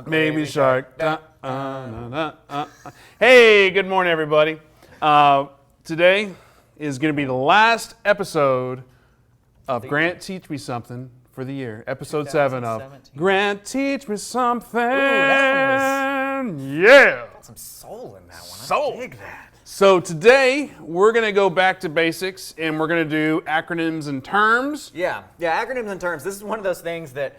Baby shark. Hey, good morning, everybody. Today is going to be the last episode of Grant Teach Me Something for the year. Episode 7 of Grant Teach Me Something. Yeah. Got some soul in that one. Soul. I dig that. So today, we're going to go back to basics, and we're going to do acronyms and terms. Yeah, acronyms and terms. This is one of those things that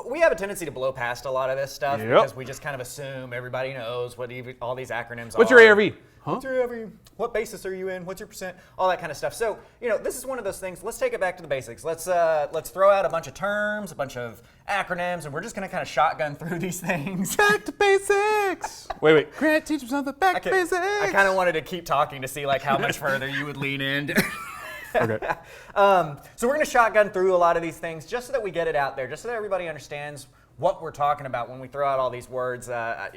we have a tendency to blow past a lot of this stuff because we just kind of assume everybody knows what all these acronyms are. What's your ARV? Huh? What's your ARV? What basis are you in? What's your percent? All that kind of stuff. So, this is one of those things. Let's take it back to the basics. Let's throw out a bunch of terms, a bunch of acronyms, and we're just going to kind of shotgun through these things. Back to basics. Wait. Grant, teach me something. Back to basics. I kind of wanted to keep talking to see how much further you would lean in. Okay. So we're going to shotgun through a lot of these things just so that we get it out there, just so that everybody understands what we're talking about when we throw out all these words. I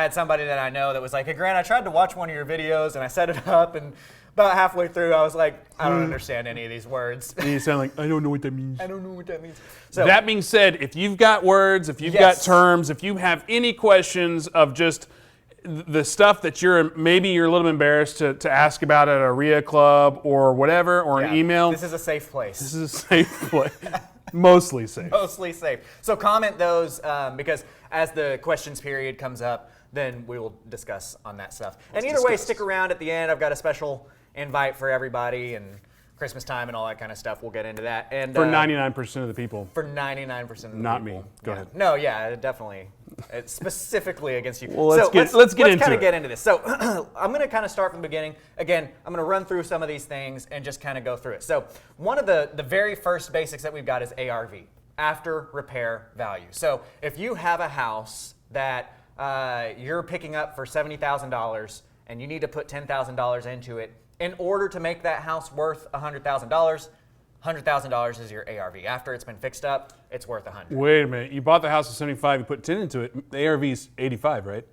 had somebody that I know that was like, "Hey, Grant, I tried to watch one of your videos and I set it up, and about halfway through I was like, I don't understand any of these words." And you sound like, I don't know what that means. I don't know what that means. So that being said, if you've got words, if you've got terms, if you have any questions of just the stuff that maybe you're a little embarrassed to ask about at a RIA club or whatever, or an email. This is a safe place. This is a safe place. Mostly safe. Mostly safe. So comment those because as the questions period comes up, then we will discuss on that stuff. And either way, stick around at the end. I've got a special invite for everybody and Christmas time and all that kind of stuff. We'll get into that. And for 99% of the people. For 99% of the people. Not me. Go ahead. No, definitely. It's specifically against you. Well, let's get into it. Let's kind of get into this. So I'm going to kind of start from the beginning. Again, I'm going to run through some of these things and just kind of go through it. So one of the very first basics that we've got is ARV, after repair value. So if you have a house that you're picking up for $70,000 and you need to put $10,000 into it in order to make that house worth $100,000, $100,000 is your ARV. After it's been fixed up, it's worth $100,000. Wait a minute. You bought the house at 75, you put 10 into it. The ARV is 85, right?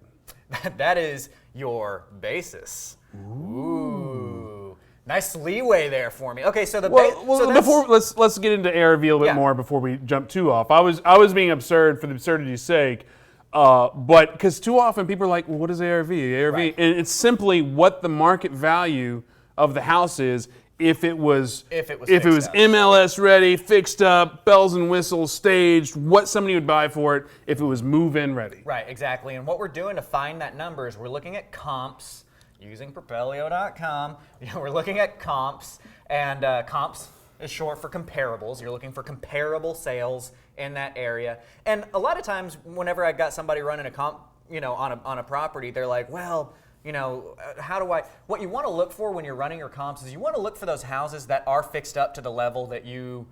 That is your basis. Ooh. Nice leeway there for me. Okay, so let's get into ARV a little bit more before we jump too off. I was being absurd for the absurdity's sake, but because too often people are like, well, what is ARV? ARV, right. And it's simply what the market value of the house is. If it was MLS ready, fixed up, bells and whistles, staged, what somebody would buy for it if it was move-in ready. Right, exactly. And what we're doing to find that number is we're looking at comps using Propelio.com. We're looking at comps, and comps is short for comparables. You're looking for comparable sales in that area. And a lot of times, whenever I've got somebody running a comp, on a property, they're like, well, what you want to look for when you're running your comps is you want to look for those houses that are fixed up to the level that you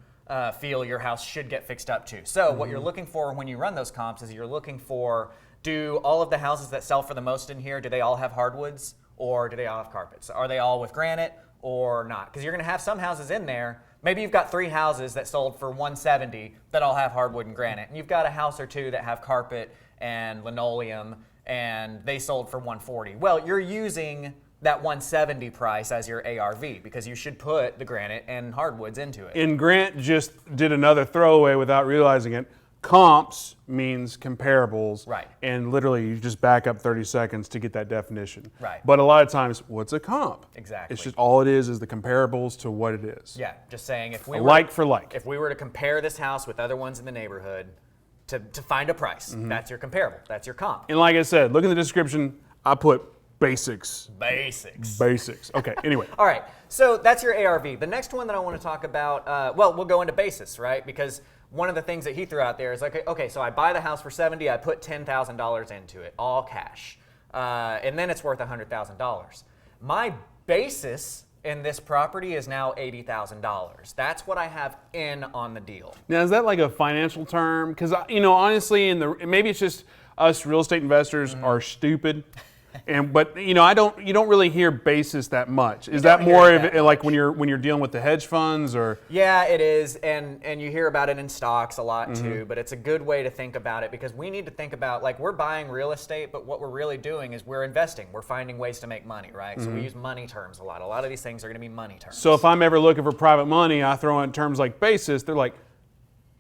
feel your house should get fixed up to. So what you're looking for when you run those comps is you're looking for, do all of the houses that sell for the most in here, do they all have hardwoods or do they all have carpets? Are they all with granite or not? Because you're going to have some houses in there. Maybe you've got 3 houses that sold for $170 that all have hardwood and granite. And you've got a house or 2 that have carpet and linoleum and they sold for $140. Well, you're using that $170 price as your ARV because you should put the granite and hardwoods into it. And Grant just did another throwaway without realizing it. Comps means comparables. Right. And literally you just back up 30 seconds to get that definition. Right. But a lot of times, what's a comp? Exactly. It's just all it is the comparables to what it is. Yeah, just saying if we for like. If we were to compare this house with other ones in the neighborhood, to find a price. That's your comparable. That's your comp. And like I said, look in the description. I put basics. Basics. Okay, anyway. All right, so that's your ARV. The next one that I want to talk about, we'll go into basis, right? Because one of the things that he threw out there is like, okay, so I buy the house for $70, I put $10,000 into it, all cash. And then it's worth $100,000. My basis in this property is now $80,000. That's what I have in on the deal. Now, is that like a financial term? Because, honestly, maybe it's just us real estate investors are stupid. But you don't really hear basis that much. Is that more of it, like when you're dealing with the hedge funds or? Yeah, it is, and you hear about it in stocks a lot too. But it's a good way to think about it because we need to think about like we're buying real estate, but what we're really doing is we're investing. We're finding ways to make money, right? So we use money terms a lot. A lot of these things are going to be money terms. So if I'm ever looking for private money, I throw in terms like basis. They're like,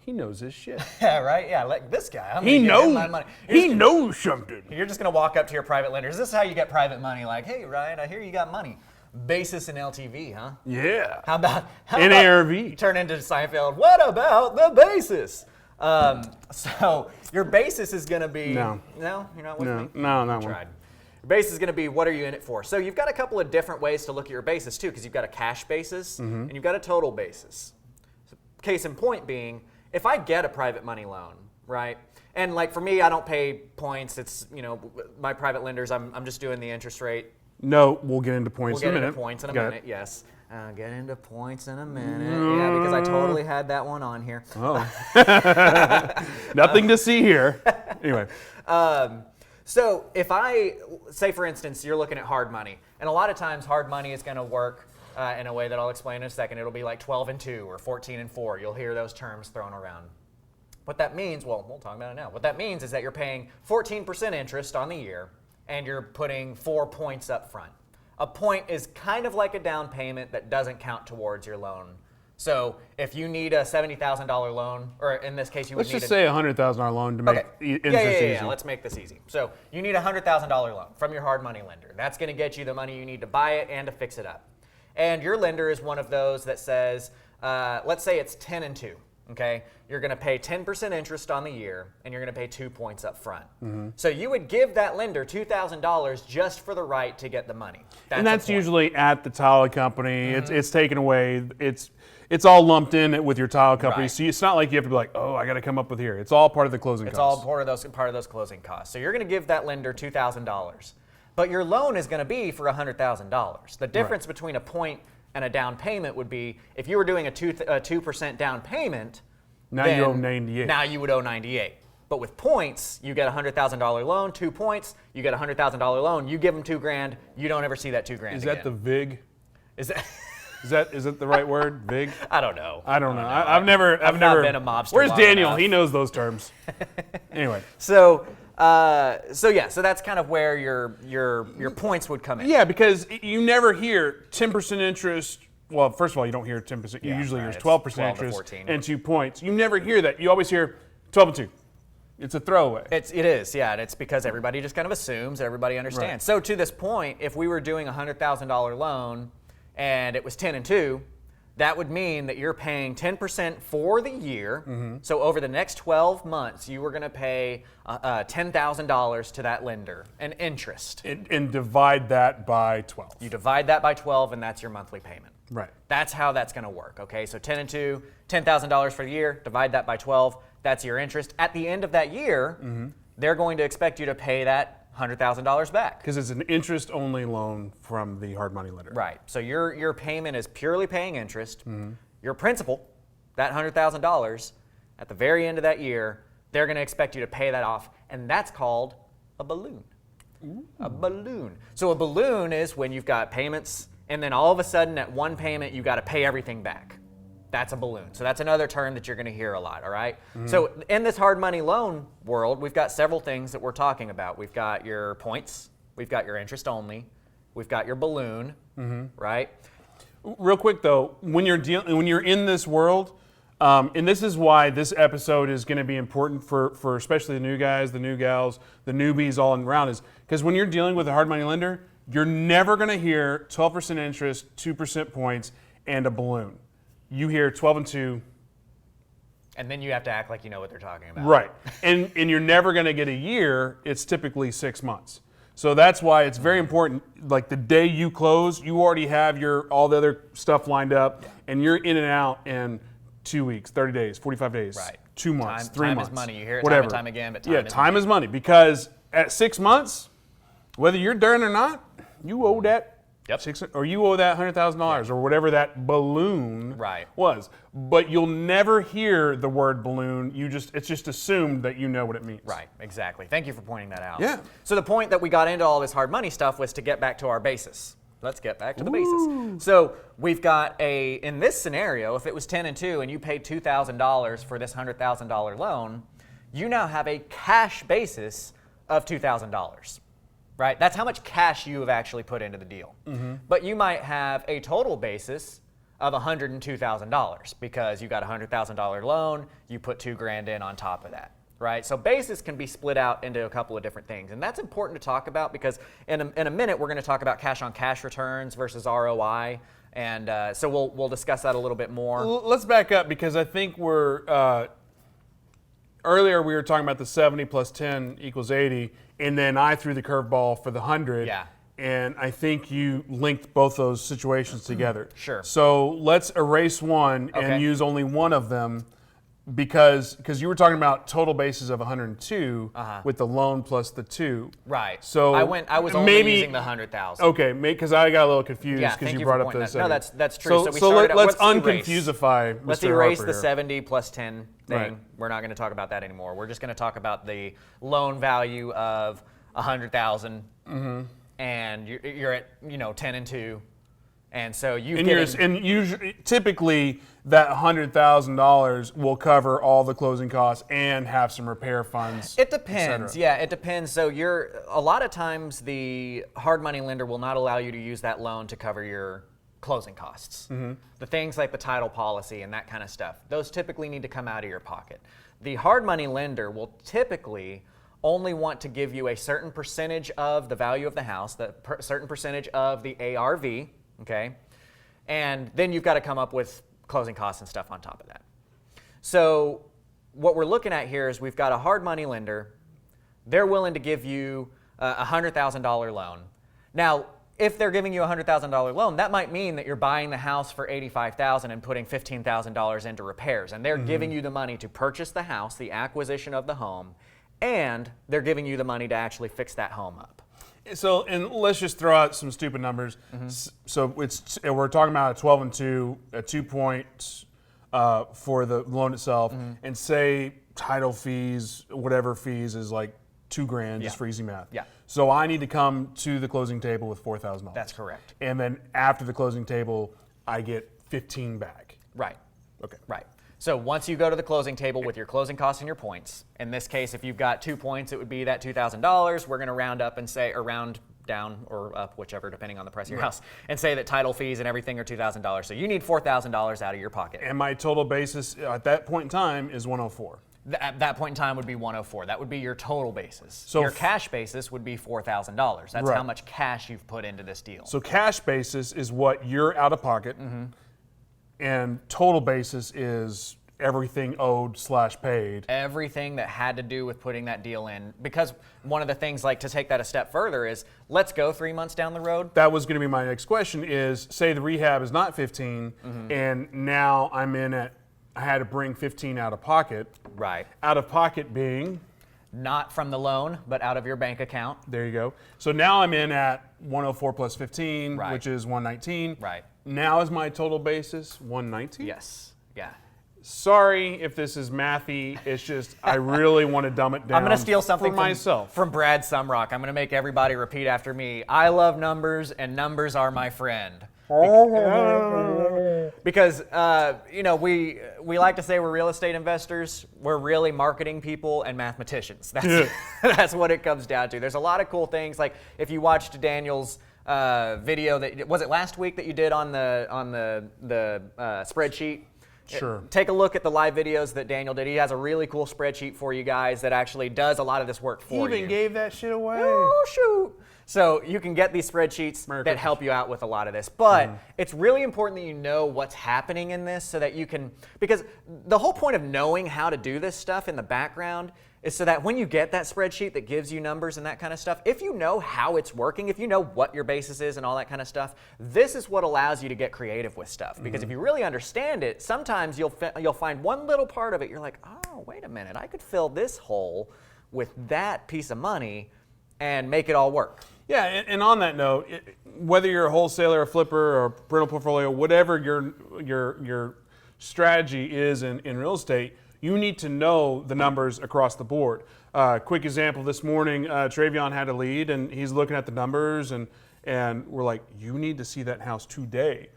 he knows his shit. Yeah, right? Yeah, like this guy. I'm He gonna give him knows. my money. He knows something. You're just going to walk up to your private lender. Is this how you get private money? Like, hey, Ryan, I hear you got money. Basis and LTV, huh? Yeah. How about NARV. turn into Seinfeld? What about the basis? So your basis is going to be No, you're not with me. No, not one. Tried. Your basis is going to be what are you in it for? So you've got a couple of different ways to look at your basis too, because you've got a cash basis and you've got a total basis. So case in point being, if I get a private money loan, right? And like for me, I don't pay points. It's my private lenders. I'm just doing the interest rate. No, we'll get into points in a minute. We'll get into points in a minute, yes. Get into points in a minute. Yeah, because I totally had that one on here. Oh. Nothing to see here. Anyway. So if I, say for instance, you're looking at hard money, and a lot of times hard money is going to work in a way that I'll explain in a second. It'll be like 12 and 2 or 14 and 4. You'll hear those terms thrown around. What that means, well, we'll talk about it now. What that means is that you're paying 14% interest on the year, and you're putting 4 points up front. A point is kind of like a down payment that doesn't count towards your loan. So if you need a $70,000 loan, or in this case you would Let's just say a $100,000 loan to make interest easy. Yeah, let's make this easy. So you need a $100,000 loan from your hard money lender. That's going to get you the money you need to buy it and to fix it up. And your lender is one of those that says, let's say it's 10 and 2. Okay, you're going to pay 10% interest on the year, and you're going to pay 2 points up front. So you would give that lender $2,000 just for the right to get the money. That's usually at the tile company. It's taken away. It's all lumped in with your tile company. Right. So it's not like you have to be like, oh, I got to come up with here. It's all part of the closing costs. It's all part of those closing costs. So you're going to give that lender $2,000, but your loan is going to be for $100,000. The difference between a point and a down payment would be if you were doing a 2% down payment. Now you owe 98. Now you would owe 98. But with points, you get a $100,000 loan, 2 points. You get a $100,000 loan. You give them $2,000. You don't ever see that $2,000 again. Is that the VIG? Is that? Is that the right word? VIG? I don't know. I don't know. I've never not been a mobster. Where's long Daniel? enough. He knows those terms. Anyway. So that's kind of where your points would come in. Yeah, because you never hear 10% interest. Well, first of all, you don't hear 10%. You usually hear 12% interest and 2 points. You never hear that. You always hear 12 and 2. It's a throwaway. It is, yeah, and it's because everybody just kind of assumes, everybody understands. Right. So to this point, if we were doing a $100,000 loan and it was 10 and 2, that would mean that you're paying 10% for the year. So over the next 12 months, you were going to pay $10,000 to that lender in interest. And divide that by 12. You divide that by 12, and that's your monthly payment. Right. That's how that's going to work. Okay, so 10 and 2, $10,000 for the year. Divide that by 12. That's your interest. At the end of that year, they're going to expect you to pay that $100,000 back. Because it's an interest-only loan from the hard money lender. Right. So your payment is purely paying interest. Your principal, that $100,000, at the very end of that year, they're going to expect you to pay that off, and that's called a balloon. Ooh. A balloon. So a balloon is when you've got payments, and then all of a sudden at one payment, you got to pay everything back. That's a balloon. So that's another term that you're going to hear a lot, all right? So in this hard money loan world, we've got several things that we're talking about. We've got your points, we've got your interest only, we've got your balloon, right? Real quick though, when you're in this world, and this is why this episode is going to be important for especially the new guys, the new gals, the newbies all around, is because when you're dealing with a hard money lender, you're never going to hear 12% interest, 2% points, and a balloon. You hear 12 and 2. And then you have to act like you know what they're talking about. Right. And you're never going to get a year. It's typically 6 months. So that's why it's very important. Like the day you close, you already have all the other stuff lined up, and you're in and out in 2 weeks, 30 days, 45 days, right. 2 months, 3 time months. Time is money. You hear it whatever. Time and time again, but time is money. Because at 6 months, whether you're done or not, you owe that. Or you owe that $100,000 or whatever that balloon was. But you'll never hear the word balloon. It's just assumed that you know what it means. Right, exactly. Thank you for pointing that out. Yeah. So the point that we got into all this hard money stuff was to get back to our basis. Let's get back to the basis. So we've got in this scenario, if it was 10 and 2 and you paid $2,000 for this $100,000 loan, you now have a cash basis of $2,000. Right? That's how much cash you have actually put into the deal. But you might have a total basis of $102,000 because you got a $100,000 loan, you put $2,000 in on top of that, right? So basis can be split out into a couple of different things, and that's important to talk about because in a minute we're going to talk about cash-on-cash returns versus ROI, and so we'll discuss that a little bit more. Let's back up because I think earlier we were talking about the 70 plus 10 equals 80, and then I threw the curveball for the 100. Yeah. And I think you linked both those situations together. Sure. So let's erase one and use only one of them because you were talking about total basis of 102 with the loan plus the 2. Right. So I was only using the 100,000. Okay, because I got a little confused because you brought up the 70. No, that's true. So let's unconfusify Mr. Let's erase Harper the here. 70 plus 10 thing. Right. We're not going to talk about that anymore. We're just going to talk about the loan value of 100,000. And you're at 10 and 2, and so usually, typically that $100,000 will cover all the closing costs and have some repair funds. It depends. Yeah, it depends. So a lot of times the hard money lender will not allow you to use that loan to cover your closing costs. The things like the title policy and that kind of stuff, those typically need to come out of your pocket. The hard money lender will typically only want to give you a certain percentage of the value of the house, certain percentage of the ARV, okay? And then you've got to come up with closing costs and stuff on top of that. So what we're looking at here is we've got a hard money lender. They're willing to give you a $100,000 loan. Now, if they're giving you a $100,000 loan, that might mean that you're buying the house for $85,000 and putting $15,000 into repairs. And they're giving you the money to purchase the house, the acquisition of the home, and they're giving you the money to actually fix that home up. So, and let's just throw out some stupid numbers. So we're talking about a 12 and 2, a 2 points for the loan itself, and say title fees, whatever fees is like $2,000 just for easy math. Yeah. So I need to come to the closing table with $4,000. That's correct. And then after the closing table, I get 15 back. Right. Okay. Right. So once you go to the closing table with your closing costs and your points, in this case, if you've got 2 points, it would be that $2,000. We're going to round up and say, or round down or up, whichever, depending on the price of your house, and say that title fees and everything are $2,000. So you need $4,000 out of your pocket. And my total basis at that point in time is 104. At that point in time would be 104. That would be your total basis. So your cash basis would be $4,000. That's Right. how much cash you've put into this deal. So cash basis is what you're out of pocket, and total basis is everything owed / paid. Everything that had to do with putting that deal in. Because one of the things, like to take that a step further, is let's go 3 months down the road. That was going to be my next question is, say the rehab is not 15, and now I had to bring 15 out of pocket. Right. Out of pocket being? Not from the loan, but out of your bank account. There you go. So now I'm in at 104 plus 15, Right. which is 119. Right. Now is my total basis 119? Yes. Yeah. Sorry if this is mathy. It's just I really want to dumb it down. I'm going to steal something for myself. from Brad Sumrock. I'm going to make everybody repeat after me. I love numbers, and numbers are my friend. Because we like to say we're real estate investors. We're really marketing people and mathematicians. That's what it comes down to. There's a lot of cool things. Like if you watched Daniel's video, was it last week that you did on the spreadsheet? Sure. Take a look at the live videos that Daniel did. He has a really cool spreadsheet for you guys that actually does a lot of this work for you. He even gave that shit away. Oh, shoot. So you can get these spreadsheets that help you out with a lot of this. But it's really important that you know what's happening in this so that you can, because the whole point of knowing how to do this stuff in the background is so that when you get that spreadsheet that gives you numbers and that kind of stuff, if you know how it's working, if you know what your basis is and all that kind of stuff, this is what allows you to get creative with stuff. Because if you really understand it, sometimes you'll find one little part of it, you're like, oh, wait a minute, I could fill this hole with that piece of money and make it all work. Yeah, and on that note, whether you're a wholesaler, a flipper, or a rental portfolio, whatever your strategy is in real estate, you need to know the numbers across the board. Quick example, this morning, Travion had a lead, and he's looking at the numbers, and we're like, you need to see that house today.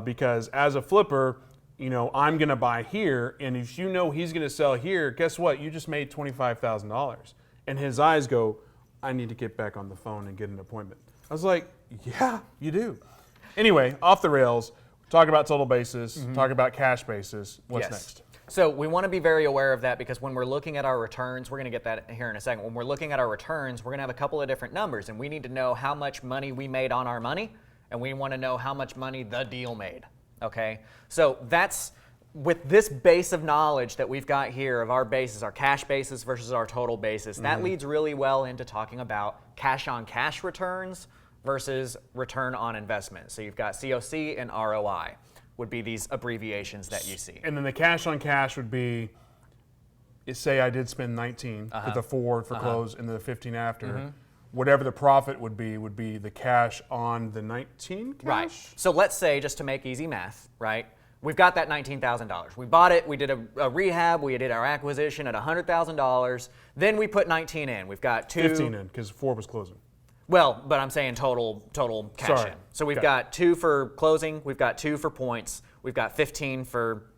Because as a flipper, I'm going to buy here, and if you know he's going to sell here, guess what? You just made $25,000. And his eyes go, I need to get back on the phone and get an appointment. I was like, yeah, you do. Anyway, off the rails, talk about total basis, talk about cash basis. What's Yes. next? So we want to be very aware of that because when we're looking at our returns, we're going to get that here in a second. When we're looking at our returns, we're going to have a couple of different numbers, and we need to know how much money we made on our money, and we want to know how much money the deal made, okay? So that's, with this base of knowledge that we've got here of our basis, our cash basis versus our total basis, that leads really well into talking about cash-on-cash returns versus return on investment. So you've got COC and ROI. Would be these abbreviations that you see. And then the cash on cash would be, say I did spend 19 with the 4 for close and the 15 after. Whatever the profit would be the cash on the 19 cash? Right. So let's say, just to make easy math, right? We've got that $19,000. We bought it, we did a rehab, we did our acquisition at $100,000. Then we put 19 in. We've got 15 in, because 4 was closing. Well, but I'm saying total cash Sorry. in. So we've got 2 for closing, we've got 2 for points, we've got 15 for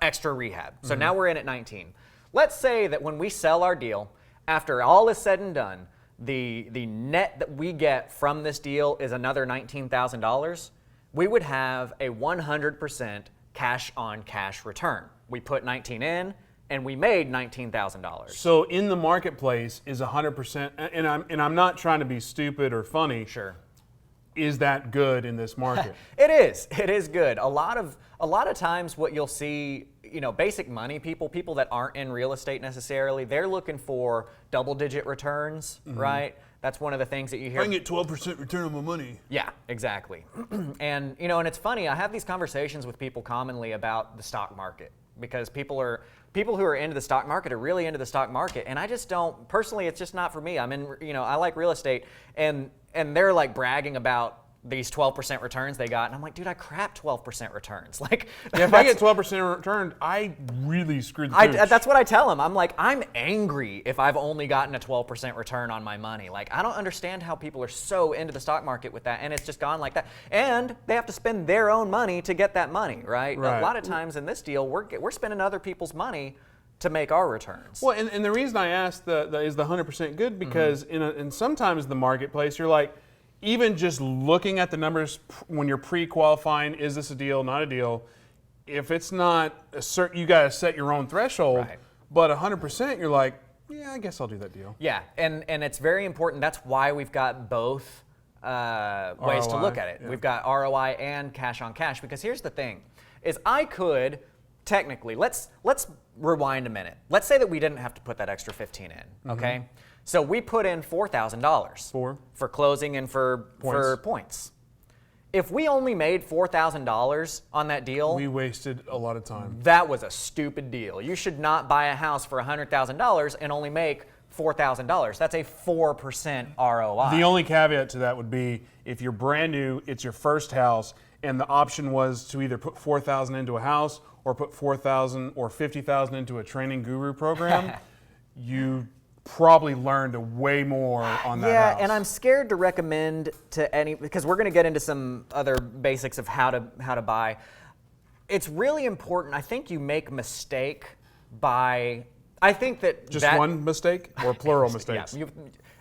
extra rehab. So now we're in at 19. Let's say that when we sell our deal, after all is said and done, the net that we get from this deal is another $19,000. We would have a 100% cash on cash return. We put 19 in, and we made $19,000. So in the marketplace is 100%, and I'm not trying to be stupid or funny. Sure. Is that good in this market? It is good. A lot of times what you'll see, basic money people that aren't in real estate necessarily, they're looking for double-digit returns, right? That's one of the things that you hear. I can get 12% return on my money. Yeah, exactly. And and it's funny, I have these conversations with people commonly about the stock market because people who are into the stock market are really into the stock market, and I just don't personally. It's just not for me. I'm in, I like real estate, and they're like bragging about these 12% returns they got, and I'm like, dude, I crap 12% returns. Like, Yeah, if I get 12% returned, I really screwed the pooch. that's what I tell them. I'm like, I'm angry if I've only gotten a 12% return on my money. Like, I don't understand how people are so into the stock market with that, and it's just gone like that. And they have to spend their own money to get that money, right? Right. A lot of times in this deal, we're spending other people's money to make our returns. Well, and the reason I asked is the 100% good because in sometimes the marketplace, you're like, even just looking at the numbers when you're pre-qualifying, is this a deal, not a deal? If it's not a certain, you got to set your own threshold. Right. But 100%, you're like, yeah, I guess I'll do that deal. Yeah, and it's very important. That's why we've got both ways to look at it. Yeah. We've got ROI and cash on cash, because here's the thing, is I could technically, let's rewind a minute. Let's say that we didn't have to put that extra 15 in, okay? So we put in $4,000 for closing and for points. If we only made $4,000 on that deal, We wasted a lot of time. that was a stupid deal. You should not buy a house for $100,000 and only make $4,000. That's a 4% ROI. The only caveat to that would be if you're brand new, it's your first house, and the option was to either put $4,000 into a house or put $4,000 or $50,000 into a training guru program. You probably learned way more on that house. Yeah, and I'm scared to recommend to any, because we're going to get into some other basics of how to buy. It's really important. I think you make a mistake by, I think that Just one mistake or plural mistakes? Yeah,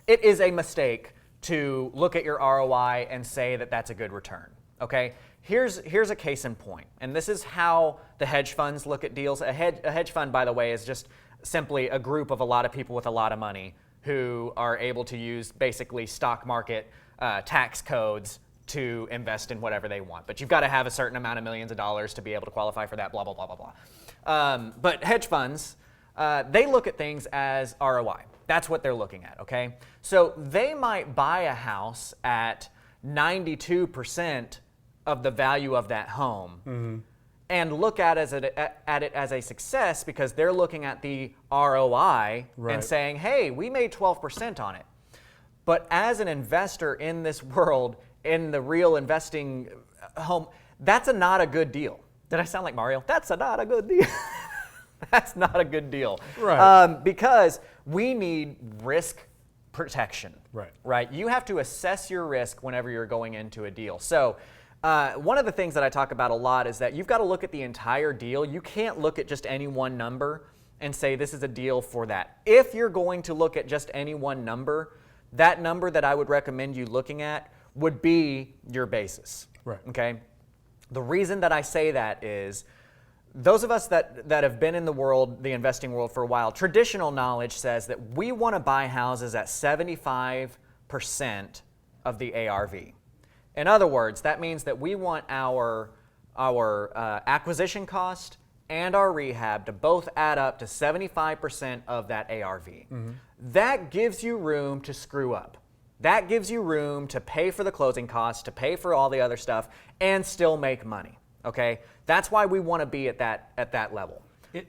it is a mistake to look at your ROI and say that that's a good return. Okay, here's a case in point, and this is how the hedge funds look at deals. A hedge fund, by the way, is just simply a group of a lot of people with a lot of money who are able to use basically stock market tax codes to invest in whatever they want. But you've got to have a certain amount of millions of dollars to be able to qualify for that, blah, blah, blah, blah, blah. But hedge funds, they look at things as ROI. That's what they're looking at, okay? So they might buy a house at 92% of the value of that home and look at it as a success because they're looking at the ROI and saying, hey, we made 12% on it. But as an investor in this world, in the real investing home, that's not a good deal. Did I sound like Mario? That's not a good deal. That's not a good deal. Right. Because we need risk protection. Right. You have to assess your risk whenever you're going into a deal. So one of the things that I talk about a lot is that you've got to look at the entire deal. You can't look at just any one number and say this is a deal for that. If you're going to look at just any one number, that number that I would recommend you looking at would be your basis. Right. Okay. The reason that I say that is those of us that have been in the world, the investing world for a while, traditional knowledge says that we want to buy houses at 75% of the ARV. In other words, that means that we want our acquisition cost and our rehab to both add up to 75% of that ARV. That gives you room to screw up. That gives you room to pay for the closing costs, to pay for all the other stuff, and still make money. Okay, that's why we want to be at that level.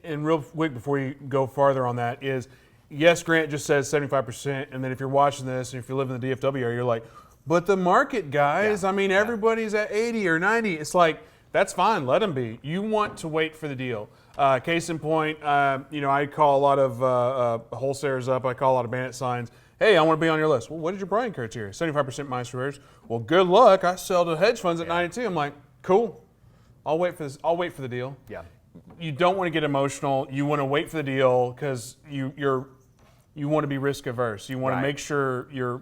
And real quick before you go farther on that is, yes, Grant just says 75%, and then if you're watching this and if you live in the DFW area, you're like, but the market, guys, I mean, everybody's at 80 or 90. It's like, that's fine, let them be. You want to wait for the deal. Case in point, I call a lot of wholesalers up, I call a lot of bandit signs. Hey, I want to be on your list. Well, what is your buying criteria? 75% minus repairs. Well, good luck. I sell to hedge funds at 92. I'm like, cool. I'll wait for this. I'll wait for the deal. Yeah. You don't want to get emotional. You want to wait for the deal because you want to be risk averse. You want to make sure you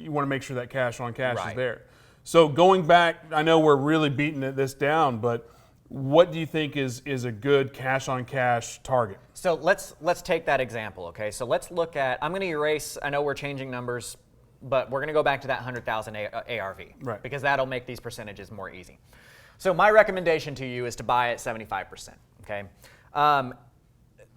want to make sure that cash on cash is there. So going back, I know we're really beating this down, but what do you think is a good cash on cash target? So let's take that example, okay? So let's look at, I'm going to erase, I know we're changing numbers, but we're going to go back to that 100,000 ARV, right? Because that'll make these percentages more easy. So my recommendation to you is to buy at 75%, okay?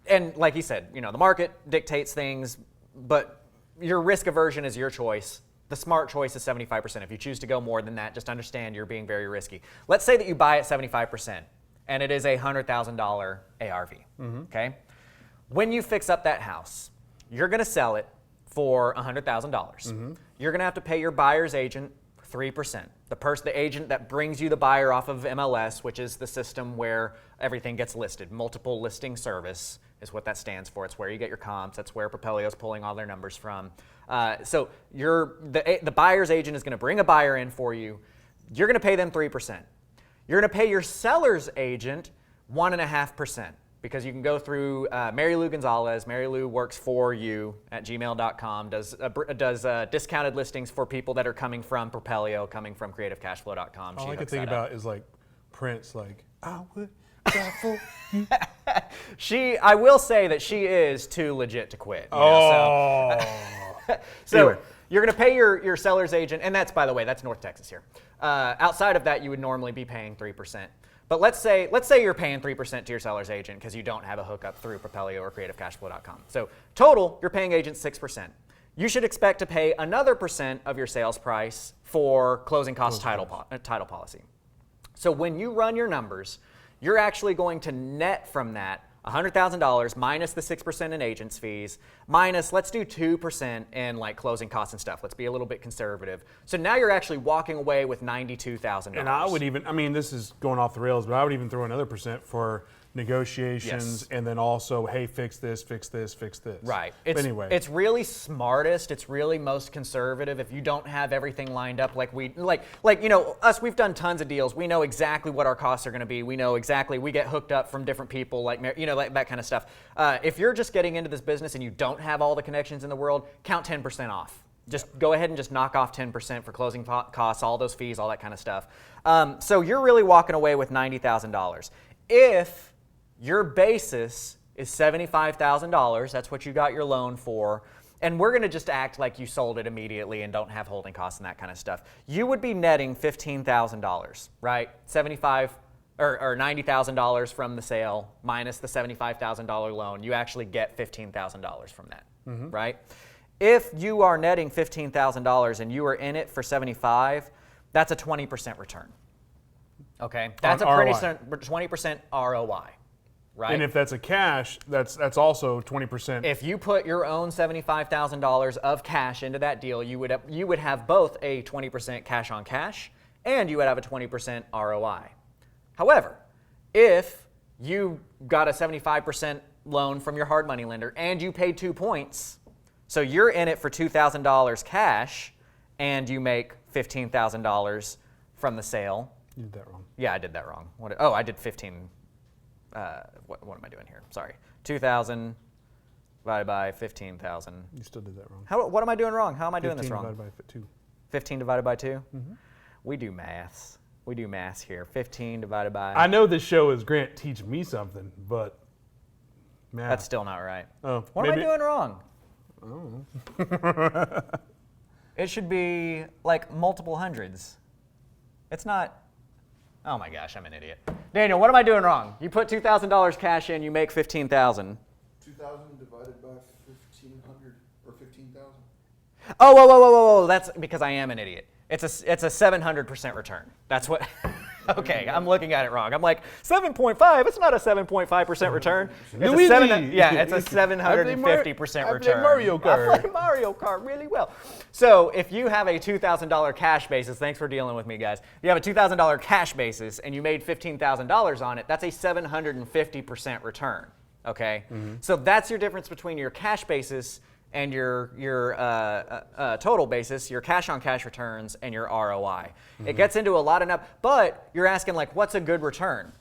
And like you said, the market dictates things, but your risk aversion is your choice. The smart choice is 75%. If you choose to go more than that, just understand you're being very risky. Let's say that you buy at 75%, and it is a $100,000 ARV, okay? When you fix up that house, you're going to sell it for $100,000. You're going to have to pay your buyer's agent 3%. The agent that brings you the buyer off of MLS, which is the system where everything gets listed. Multiple listing service is what that stands for. It's where you get your comps. That's where Propelio's pulling all their numbers from. So the buyer's agent is going to bring a buyer in for you. You're going to pay them 3%. You're going to pay your seller's agent 1.5%. Because you can go through Mary Lou Gonzalez. Mary Lou works for you at gmail.com, does discounted listings for people that are coming from Propelio, coming from CreativeCashFlow.com. All I can think about is like Prince, like, I would die for you. I will say that she is too legit to quit. So anyway. You're going to pay your seller's agent, and that's, by the way, that's North Texas here. Outside of that, you would normally be paying 3%. But let's say you're paying 3% to your seller's agent because you don't have a hookup through Propelio or CreativeCashFlow.com. So total, you're paying agent 6%. You should expect to pay another % of your sales price for closing cost title policy. So when you run your numbers, you're actually going to net from that $100,000 minus the 6% in agent's fees, minus, let's do 2% in like closing costs and stuff. Let's be a little bit conservative. So now you're actually walking away with $92,000. And I would even, this is going off the rails, but I would even throw another % for negotiations, and then also, hey, fix this, fix this, fix this. Right. Anyway, it's really smartest. It's really most conservative if you don't have everything lined up like us. We've done tons of deals. We know exactly what our costs are going to be. We know exactly. We get hooked up from different people, like that kind of stuff. If you're just getting into this business and you don't have all the connections in the world, count 10% off. Just go ahead and just knock off 10% for closing costs, all those fees, all that kind of stuff. So you're really walking away with $90,000. If your basis is $75,000, that's what you got your loan for, and we're going to just act like you sold it immediately and don't have holding costs and that kind of stuff. You would be netting $15,000, right? Or $90,000 from the sale minus the $75,000 loan. You actually get $15,000 from that, right? If you are netting $15,000 and you are in it for $75,000, that's a 20% return. Okay, that's on a 20% ROI. Right? And if that's a cash, that's also 20%. If you put your own $75,000 of cash into that deal, you would have both a 20% cash on cash and you would have a 20% ROI. However, if you got a 75% loan from your hard money lender and you paid 2 points, so you're in it for $2,000 cash and you make $15,000 from the sale. You did that wrong. Yeah, I did that wrong. I did 15. What am I doing here? Sorry. 2,000 divided by 15,000. You still did that wrong. What am I doing wrong? How am I doing this wrong? 15 divided by 2. 15 divided by 2? Mm-hmm. We do maths. We do math here. 15 divided by... I know this show is Grant teaching me something, but math. That's still not right. Oh, what am I doing wrong? Oh. It should be like multiple hundreds. It's not... Oh my gosh, I'm an idiot. Daniel, what am I doing wrong? You put $2,000 cash in, you make $15,000. 2,000 divided by 1,500 or 15,000. Oh, whoa. That's because I am an idiot. It's a 700% return. That's what... Okay, I'm looking at it wrong. I'm like, 7.5, it's not a 7.5% return. It's a 750% return. I play Mario Kart. I play Mario Kart really well. So if you have a $2,000 cash basis, thanks for dealing with me, guys. You have a $2,000 cash basis and you made $15,000 on it, that's a 750% return, okay? So that's your difference between your cash basis and your total basis, your cash-on-cash returns, and your ROI. It gets into a lot of but you're asking, like, what's a good return?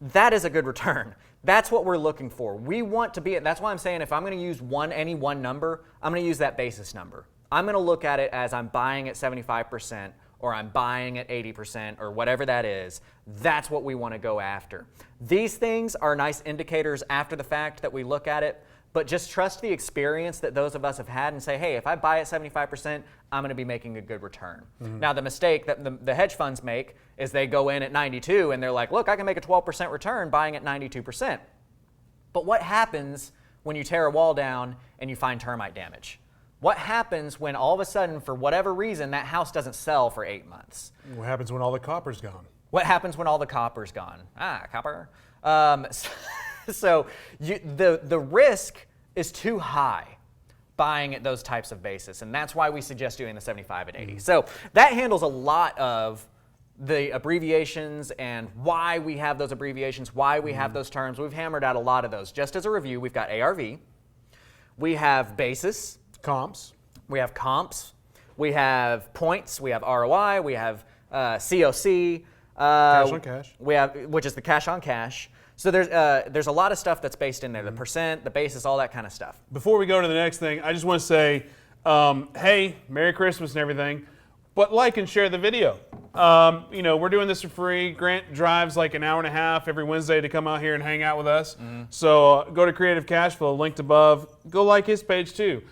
That is a good return. That's what we're looking for. We want to be, that's why I'm saying if I'm going to use any one number, I'm going to use that basis number. I'm going to look at it as I'm buying at 75%, or I'm buying at 80%, or whatever that is. That's what we want to go after. These things are nice indicators after the fact that we look at it, but just trust the experience that those of us have had and say, hey, if I buy at 75%, I'm going to be making a good return. Now, the mistake that the hedge funds make is they go in at 92 and they're like, look, I can make a 12% return buying at 92%. But what happens when you tear a wall down and you find termite damage? What happens when all of a sudden, for whatever reason, that house doesn't sell for 8 months? What happens when all the copper's gone? What happens when all the copper's gone? Copper. So the risk is too high buying at those types of basis, and that's why we suggest doing the 75 and 80. So that handles a lot of the abbreviations and why we have those abbreviations, why we have those terms. We've hammered out a lot of those. Just as a review, we've got ARV, we have basis, Comps. we have comps, we have points, we have ROI, we have COC, Cash on cash. we have, which is the cash on cash. So there's a lot of stuff that's based in there, the percent, the basis, all that kind of stuff. Before we go to the next thing, I just want to say, hey, Merry Christmas and everything, but like and share the video. We're doing this for free. Grant drives like an hour and a half every Wednesday to come out here and hang out with us. So go to Creative Cashflow, linked above. Go like his page too.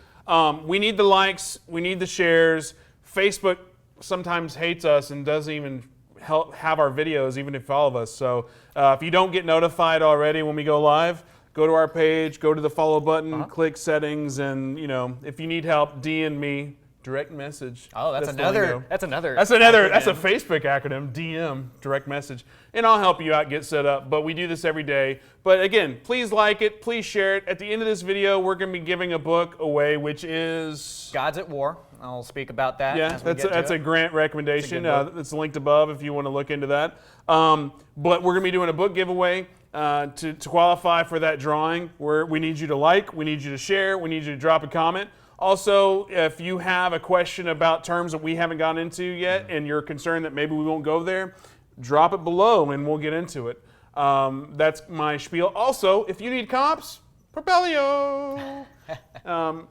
We need the likes. We need the shares. Facebook sometimes hates us and doesn't even have our videos, even if you follow us. So if you don't get notified already when we go live, go to our page, go to the follow button, click settings, and if you need help, DM me, direct message. Oh, that's a Facebook acronym, DM, direct message, and I'll help you out get set up. But we do this every day. But again, please like it, please share it. At the end of this video, we're going to be giving a book away, which is Gods at War. I'll speak about that. Yeah, that's a Grant recommendation. It's linked above if you want to look into that. But we're going to be doing a book giveaway to qualify for that drawing. We need you to like, we need you to share, we need you to drop a comment. Also, if you have a question about terms that we haven't gotten into yet and you're concerned that maybe we won't go there, drop it below and we'll get into it. That's my spiel. Also, if you need comps, Propelio.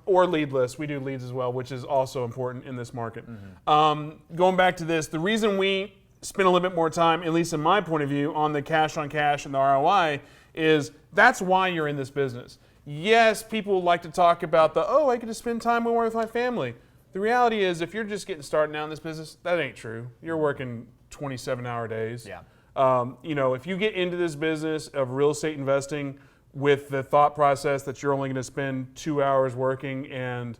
Or leadless. We do leads as well, which is also important in this market. Going back to this, the reason we spend a little bit more time, at least in my point of view, on the cash on cash and the ROI is that's why you're in this business. Yes, people like to talk about I get to spend time more with my family. The reality is if you're just getting started now in this business, that ain't true. You're working 27-hour days. Yeah. If you get into this business of real estate investing with the thought process that you're only going to spend 2 hours working and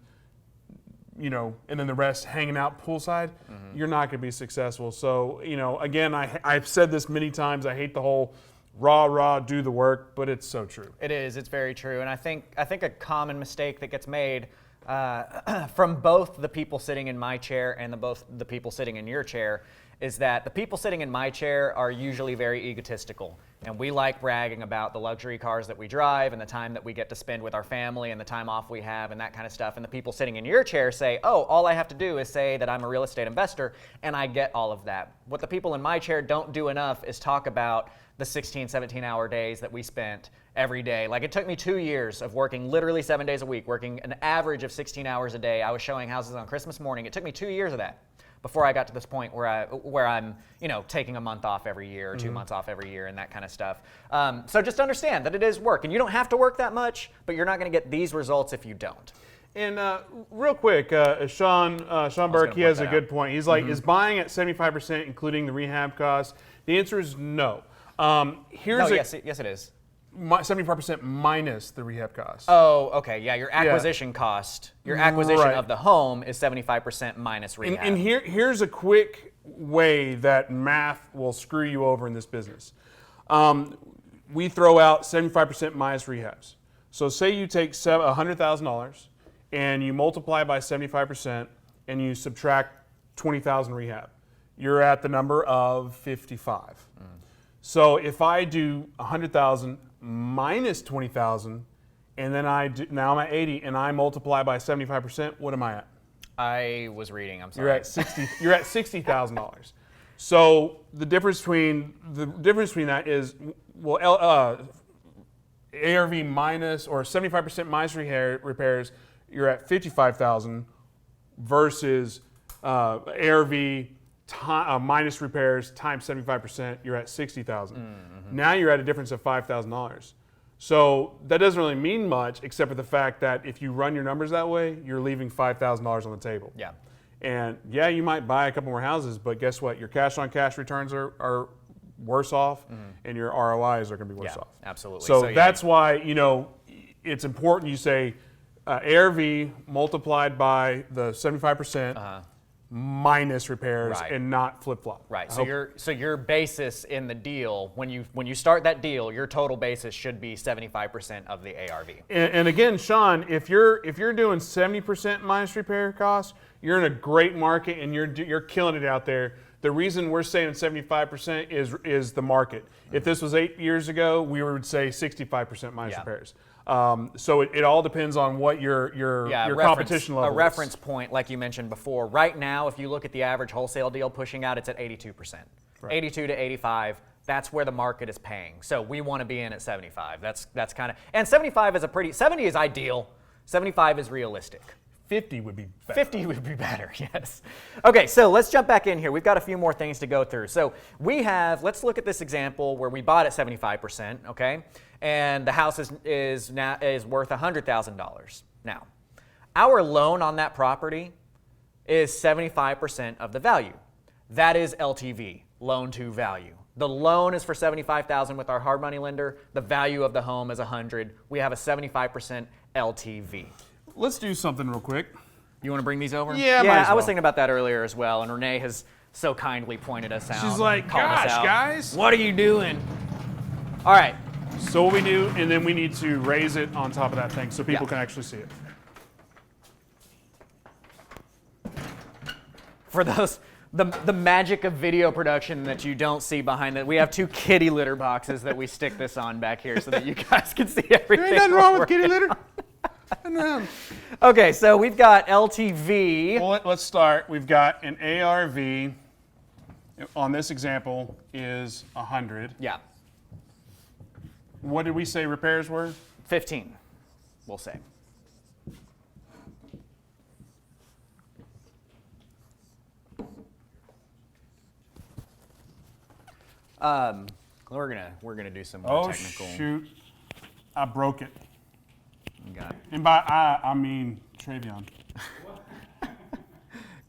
then the rest hanging out poolside, you're not going to be successful. So, again, I've said this many times. I hate the whole raw, do the work, but it's so true. It is. It's very true. And I think a common mistake that gets made from both the people sitting in my chair and both the people sitting in your chair is that the people sitting in my chair are usually very egotistical. And we like bragging about the luxury cars that we drive and the time that we get to spend with our family and the time off we have and that kind of stuff. And the people sitting in your chair say, all I have to do is say that I'm a real estate investor and I get all of that. What the people in my chair don't do enough is talk about the 16, 17-hour days that we spent every day. Like it took me 2 years of working literally 7 days a week, working an average of 16 hours a day. I was showing houses on Christmas morning. It took me 2 years of that. before I got to this point where I'm taking a month off every year or 2 months off every year and that kind of stuff. So just understand that it is work, and you don't have to work that much, but you're not going to get these results if you don't. And real quick, Sean Burke, he has a good point. He's like, is buying at 75% including the rehab costs? The answer is no. Yes, it is. 75% minus the rehab costs. Oh, okay. Yeah, your acquisition cost, your acquisition of the home is 75% minus rehab. And here's a quick way that math will screw you over in this business. We throw out 75% minus rehabs. So say you take $100,000 and you multiply by 75% and you subtract 20,000 rehab. You're at the number of 55. So if I do 100,000 minus 20,000, and then now I'm at 80, and I multiply by 75%, what am I at? I was reading. I'm sorry. You're at $60,000. So the difference between that is, ARV minus or 75% minus repairs, you're at 55,000 versus ARV minus repairs times 75%, you're at 60,000. Now you're at a difference of $5,000. So that doesn't really mean much, except for the fact that if you run your numbers that way, you're leaving $5,000 on the table. Yeah. And yeah, you might buy a couple more houses, but guess what? Your cash-on-cash returns are worse off, and your ROIs are going to be worse off. Absolutely. So that's why it's important you say ARV multiplied by the 75%. Minus repairs and not flip-flop. Right. So your basis in the deal, when you start that deal, your total basis should be 75% of the ARV. And again, Sean, if you're doing 70% minus repair costs, you're in a great market and you're killing it out there. The reason we're saying 75% is the market. If this was 8 years ago, we would say 65% minus repairs. So it all depends on what your competition level is. A reference point, like you mentioned before. Right now, if you look at the average wholesale deal pushing out, it's at 82%. Right. 82 to 85. That's where the market is paying. So we want to be in at 75. That's kind of, and 75 is 70 is ideal. 75 is realistic. 50 would be better. 50 would be better, yes. Okay, so let's jump back in here. We've got a few more things to go through. So let's look at this example where we bought at 75%, okay? And the house is worth $100,000. Now, our loan on that property is 75% of the value. That is LTV, loan to value. The loan is for $75,000 with our hard money lender. The value of the home is $100,000. We have a 75% LTV. Let's do something real quick. You want to bring these over? Yeah, I was thinking about that earlier as well, and Renee has so kindly pointed us out. She's like, gosh, guys. What are you doing? All right. So what we do, and then we need to raise it on top of that thing so people can actually see it. For those, the magic of video production that you don't see behind it, we have 2 kitty litter boxes that we stick this on back here so that you guys can see everything. There ain't nothing wrong with kitty litter. Okay, so we've got LTV. Well, let's start. We've got an ARV on this example is 100. Yeah. What did we say repairs were? 15, we'll say. We're gonna do some more technical. Oh shoot! I broke it. Got it. And by I mean Travion.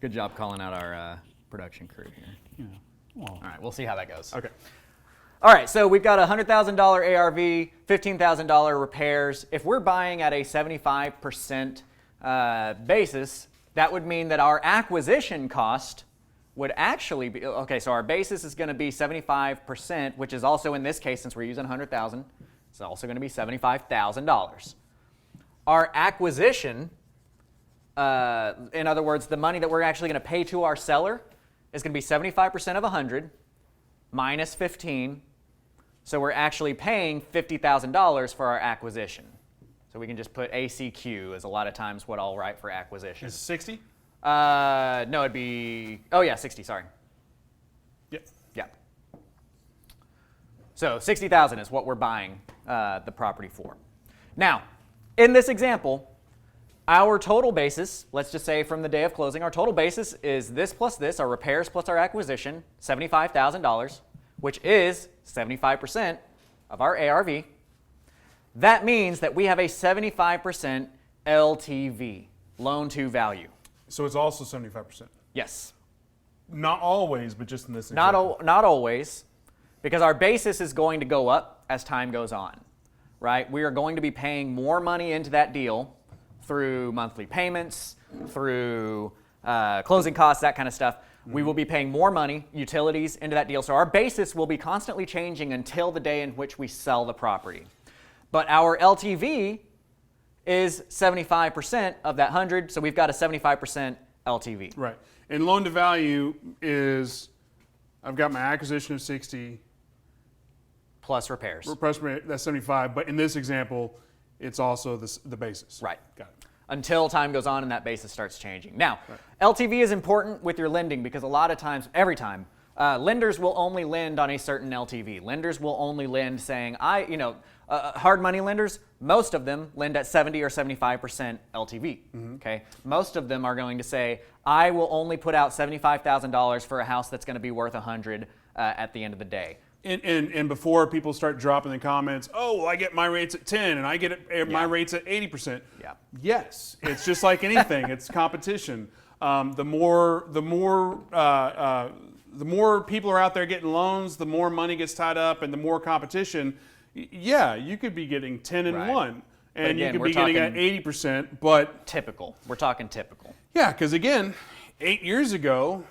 Good job calling out our production crew here. Yeah. All right, we'll see how that goes. Okay. All right, so we've got a $100,000 ARV, $15,000 repairs. If we're buying at a 75% basis, that would mean that our acquisition cost would actually be, okay, so our basis is going to be 75%, which is also in this case, since we're using $100,000, it's also going to be $75,000. Our acquisition, in other words, the money that we're actually going to pay to our seller is going to be 75% of 100 minus 15. So we're actually paying $50,000 for our acquisition. So we can just put ACQ as a lot of times what I'll write for acquisition. Is it 60? No, it'd be, 60, sorry. Yep. Yeah. So 60,000 is what we're buying the property for. Now, in this example, Our total basis, let's just say from the day of closing, our total basis is this plus this, our repairs plus our acquisition, $75,000, which is 75% of our ARV. That means that we have a 75% LTV, loan to value. So it's also 75%. Yes. Not always, but just in this example. Not always, because our basis is going to go up as time goes on, right? We are going to be paying more money into that deal through monthly payments, through closing costs, that kind of stuff. We will be paying more money, utilities, into that deal. So our basis will be constantly changing until the day in which we sell the property. But our LTV is 75% of that 100, so we've got a 75% LTV. Right. And loan to value is, I've got my acquisition of 60. Plus repairs. That's 75, but in this example, it's also the basis. Right. Got it. Until time goes on and that basis starts changing. Now, LTV is important with your lending because a lot of times, every time, lenders will only lend on a certain LTV. Lenders will only lend saying, hard money lenders, most of them lend at 70 or 75% LTV. Okay, most of them are going to say, I will only put out $75,000 for a house that's going to be worth 100 at the end of the day. And before people start dropping the comments, oh, well, I get my rates at 10 and I get my rates at 80%. Yeah. Yes, it's just like anything. It's competition. The more people are out there getting loans, the more money gets tied up, and the more competition. Yeah, you could be getting 10 and 1, and again, you could be getting at 80%. But typical. We're talking typical. Yeah, because again, 8 years ago,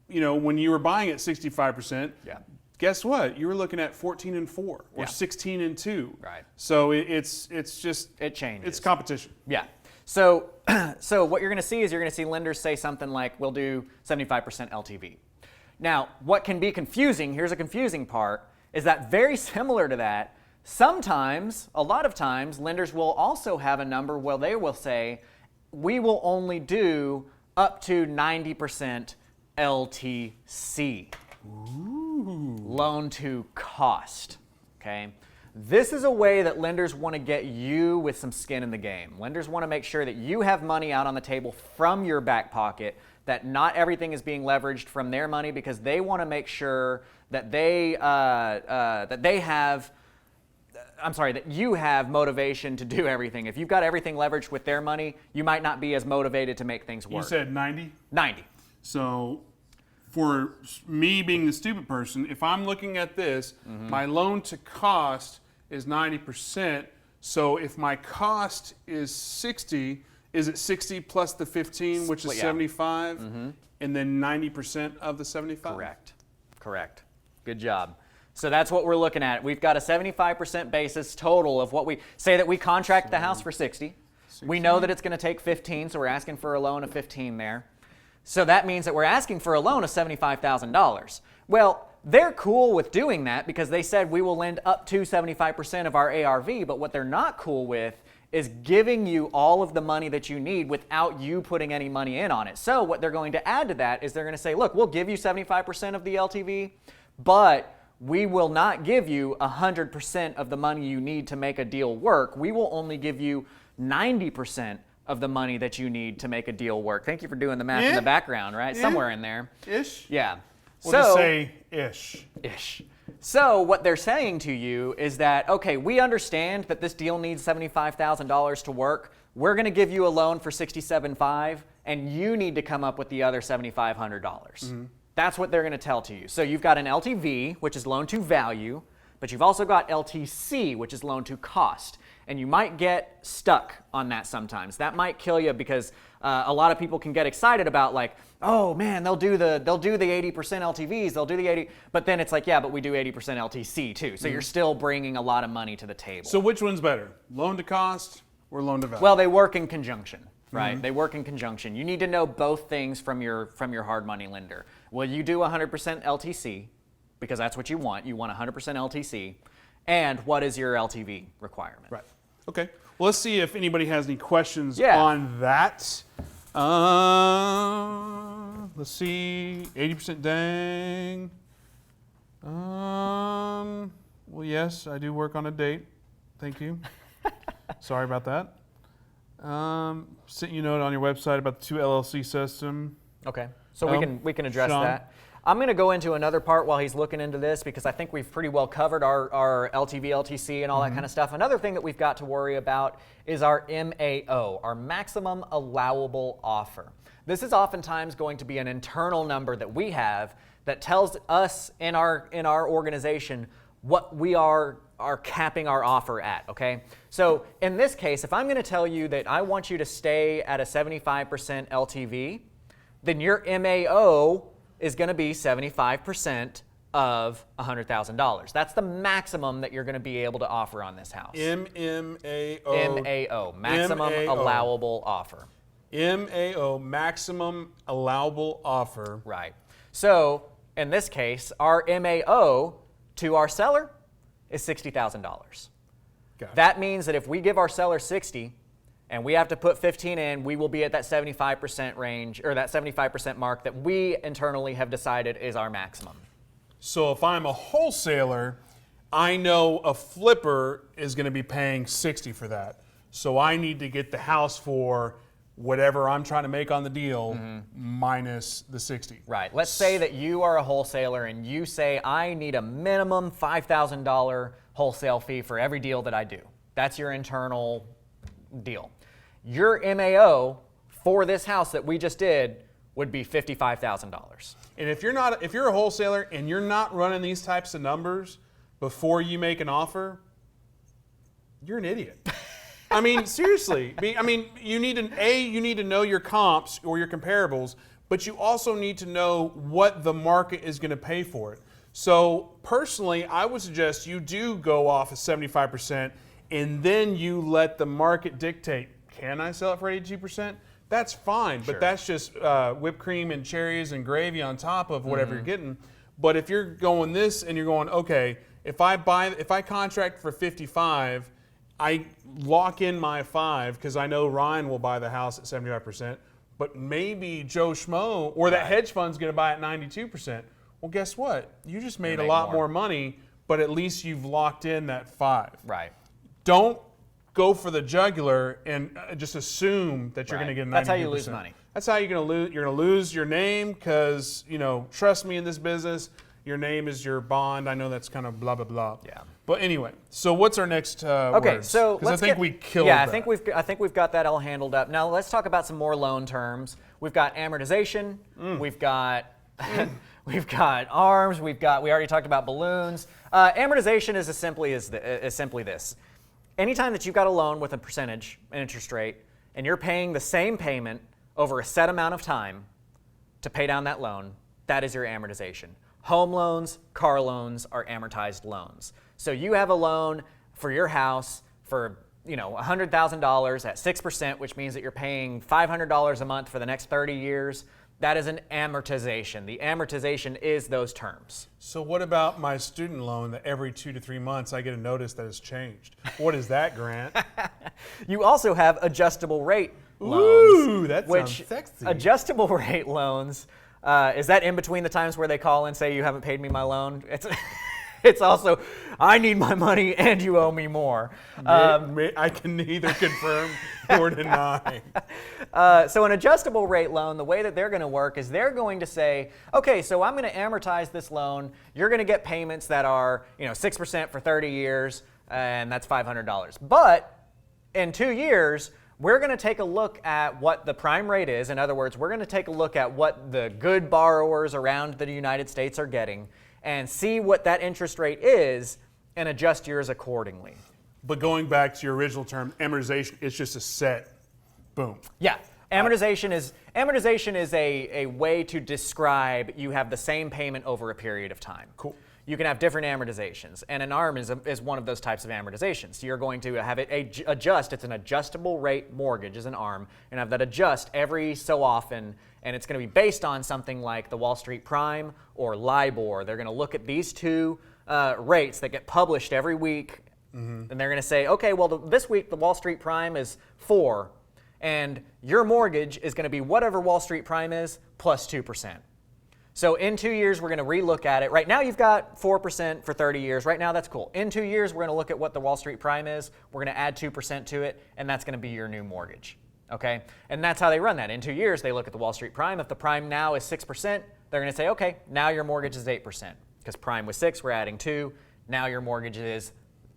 when you were buying at 65%. Yeah. Guess what? You were looking at 14 and 4 or 16 and 2. Right. So it's just it changes. It's competition. Yeah. So what you're going to see is lenders say something like, "We'll do 75% LTV." Now, what can be confusing? Here's a confusing part: is that very similar to that. Sometimes, a lot of times, lenders will also have a number where they will say, "We will only do up to 90% LTC." Ooh. Loan to cost, okay? This is a way that lenders want to get you with some skin in the game. Lenders want to make sure that you have money out on the table from your back pocket, that not everything is being leveraged from their money, because they want to make sure that that you have motivation to do everything. If you've got everything leveraged with their money, you might not be as motivated to make things work. You said 90? 90. So for me being the stupid person, if I'm looking at this, my loan to cost is 90%. So if my cost is 60, is it 60 plus the 15, which is 75, and then 90% of the 75? Correct. Good job. So that's what we're looking at. We've got a 75% basis total of what we say that we contract the house for 60. We know that it's going to take 15, so we're asking for a loan of 15 there. So that means that we're asking for a loan of $75,000. Well, they're cool with doing that because they said we will lend up to 75% of our ARV, but what they're not cool with is giving you all of the money that you need without you putting any money in on it. So what they're going to add to that is they're going to say, look, we'll give you 75% of the LTV, but we will not give you 100% of the money you need to make a deal work. We will only give you 90% of the money that you need to make a deal work. Thank you for doing the math in the background, right? Somewhere in there. Ish? Yeah. We'll just say ish. Ish. So what they're saying to you is that, okay, we understand that this deal needs $75,000 to work. We're going to give you a loan for $67,500, and you need to come up with the other $7,500. That's what they're going to tell to you. So you've got an LTV, which is loan to value, but you've also got LTC, which is loan to cost. And you might get stuck on that sometimes. That might kill you because a lot of people can get excited about like, oh man, they'll do the 80% LTVs, they'll do the 80, but then it's like, yeah, but we do 80% LTC too. So you're still bringing a lot of money to the table. So which one's better, loan to cost or loan to value? Well, they work in conjunction, right? They work in conjunction. You need to know both things from your hard money lender. Will you do 100% LTC because that's what you want? You want 100% LTC. And what is your LTV requirement? Right. Okay. Well, let's see if anybody has any questions on that. Let's see. 80% dang. Well, yes, I do work on a date. Thank you. Sorry about that. Sent you a note on your website about the 2 LLC system. Okay, so we can address Sean? that. I'm going to go into another part while he's looking into this because I think we've pretty well covered our LTV, LTC, and all that kind of stuff. Another thing that we've got to worry about is our MAO, our maximum allowable offer. This is oftentimes going to be an internal number that we have that tells us in our organization what we are capping our offer at, okay? So in this case, if I'm going to tell you that I want you to stay at a 75% LTV, then your MAO is going to be 75% of $100,000. That's the maximum that you're going to be able to offer on this house. MAO. MAO, maximum allowable offer. MAO, maximum allowable offer. Right. So in this case, our MAO to our seller is $60,000. That means that if we give our seller 60 and we have to put 15 in, we will be at that 75% range, or that 75% mark that we internally have decided is our maximum. So if I'm a wholesaler, I know a flipper is going to be paying 60 for that. So I need to get the house for whatever I'm trying to make on the deal minus the 60. Right. Let's say that you are a wholesaler and you say, I need a minimum $5,000 wholesale fee for every deal that I do. That's your internal deal. Your MAO for this house that we just did would be $55,000. And if you're a wholesaler and you're not running these types of numbers before you make an offer, you're an idiot. I mean, seriously. I mean, you need to know your comps or your comparables, but you also need to know what the market is going to pay for it. So personally, I would suggest you do go off at 75%, and then you let the market dictate. Can I sell it for 82%? That's fine, but that's just whipped cream and cherries and gravy on top of whatever you're getting. But if you're going this and you're going, okay, if I contract for 55, I lock in my 5 because I know Ryan will buy the house at 75%, but maybe Joe Schmo or that hedge fund's going to buy at 92%. Well, guess what? You just made a lot more money, but at least you've locked in that 5. Right. Don't go for the jugular and just assume that you're going to get 92%. That's how you lose money. That's how you're going to lose. You're going to lose your name because, trust me in this business, your name is your bond. I know that's kind of blah, blah, blah. Yeah. But anyway, so what's our next Okay, words? so Because I think we killed Yeah, that. I think we've got that all handled up. Now let's talk about some more loan terms. We've got amortization. We've got we've got ARMs. We already talked about balloons. Amortization is simply this. Anytime that you've got a loan with a percentage, an interest rate, and you're paying the same payment over a set amount of time to pay down that loan, that is your amortization. Home loans, car loans are amortized loans. So you have a loan for your house for $100,000 at 6%, which means that you're paying $500 a month for the next 30 years. That is an amortization. The amortization is those terms. So what about my student loan that every 2 to 3 months I get a notice that it's changed? What is that, Grant? You also have adjustable rate loans. Ooh, that sounds sexy. Adjustable rate loans, is that in between the times where they call and say you haven't paid me my loan? It's also, I need my money and you owe me more. I can neither confirm nor deny. So an adjustable rate loan, the way that they're going to work is they're going to say, okay, so I'm going to amortize this loan. You're going to get payments that are 6% for 30 years, and that's $500. But in 2 years, we're going to take a look at what the prime rate is. In other words, we're going to take a look at what the good borrowers around the United States are getting and see what that interest rate is and adjust yours accordingly. But going back to your original term, amortization, it's just a set, boom. Yeah, amortization is a way to describe you have the same payment over a period of time. Cool. You can have different amortizations, and an ARM is one of those types of amortizations. So you're going to have it adjust. It's an adjustable rate mortgage is an ARM, and have that adjust every so often, and it's going to be based on something like the Wall Street Prime or LIBOR. They're going to look at these two rates that get published every week, and they're going to say, okay, well, this week the Wall Street Prime is 4, and your mortgage is going to be whatever Wall Street Prime is plus 2%. So in 2 years, we're going to relook at it. Right now, you've got 4% for 30 years. Right now, that's cool. In 2 years, we're going to look at what the Wall Street Prime is. We're going to add 2% to it, and that's going to be your new mortgage. Okay? And that's how they run that. In 2 years, they look at the Wall Street Prime. If the Prime now is 6%, they're going to say, okay, now your mortgage is 8%. Because Prime was 6, we're adding 2. Now your mortgage is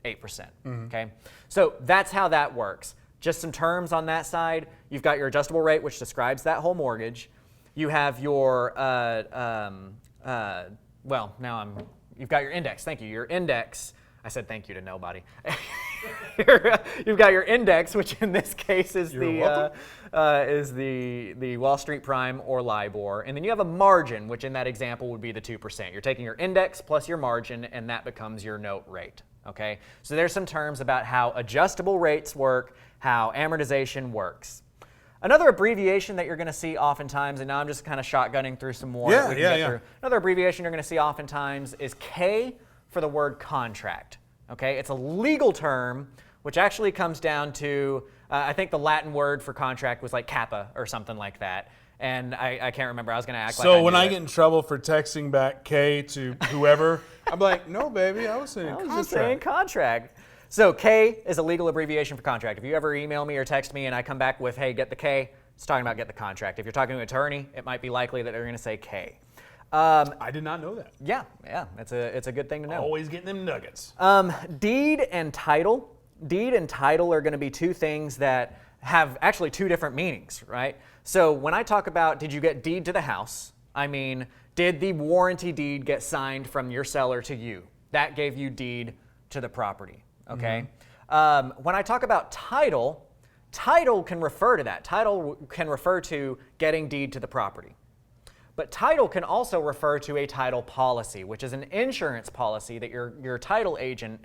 8%. Okay? So that's how that works. Just some terms on that side. You've got your adjustable rate, which describes that whole mortgage. You have your, you've got your index. Thank you. Your index. I said thank you to nobody. You've got your index, which in this case is the Wall Street Prime or LIBOR. And then you have a margin, which in that example would be the 2%. You're taking your index plus your margin, and that becomes your note rate. Okay? So there's some terms about how adjustable rates work, how amortization works. Another abbreviation that you're going to see oftentimes, and now I'm just kind of shotgunning through some more. Through. Another abbreviation you're going to see oftentimes is K for the word contract. Okay, it's a legal term, which actually comes down to, I think the Latin word for contract was like kappa or something like that. And I can't remember. I was going to act like So when I get in trouble for texting back K to whoever, I'm like, no, baby, I was saying contract. just saying contract. So K is a legal abbreviation for contract. If you ever email me or text me and I come back with, hey, get the K, it's talking about get the contract. If you're talking to an attorney, it might be likely that they're going to say K. I did not know that. Yeah, it's a good thing to know. Always getting them nuggets. Deed and title. Deed and title are going to be two things that have actually two different meanings, right? So when I talk about did you get deed to the house, I mean, did the warranty deed get signed from your seller to you? That gave you deed to the property. Okay. When I talk about title, title can refer to that. Title can refer to getting deed to the property. But title can also refer to a title policy, which is an insurance policy that your title agent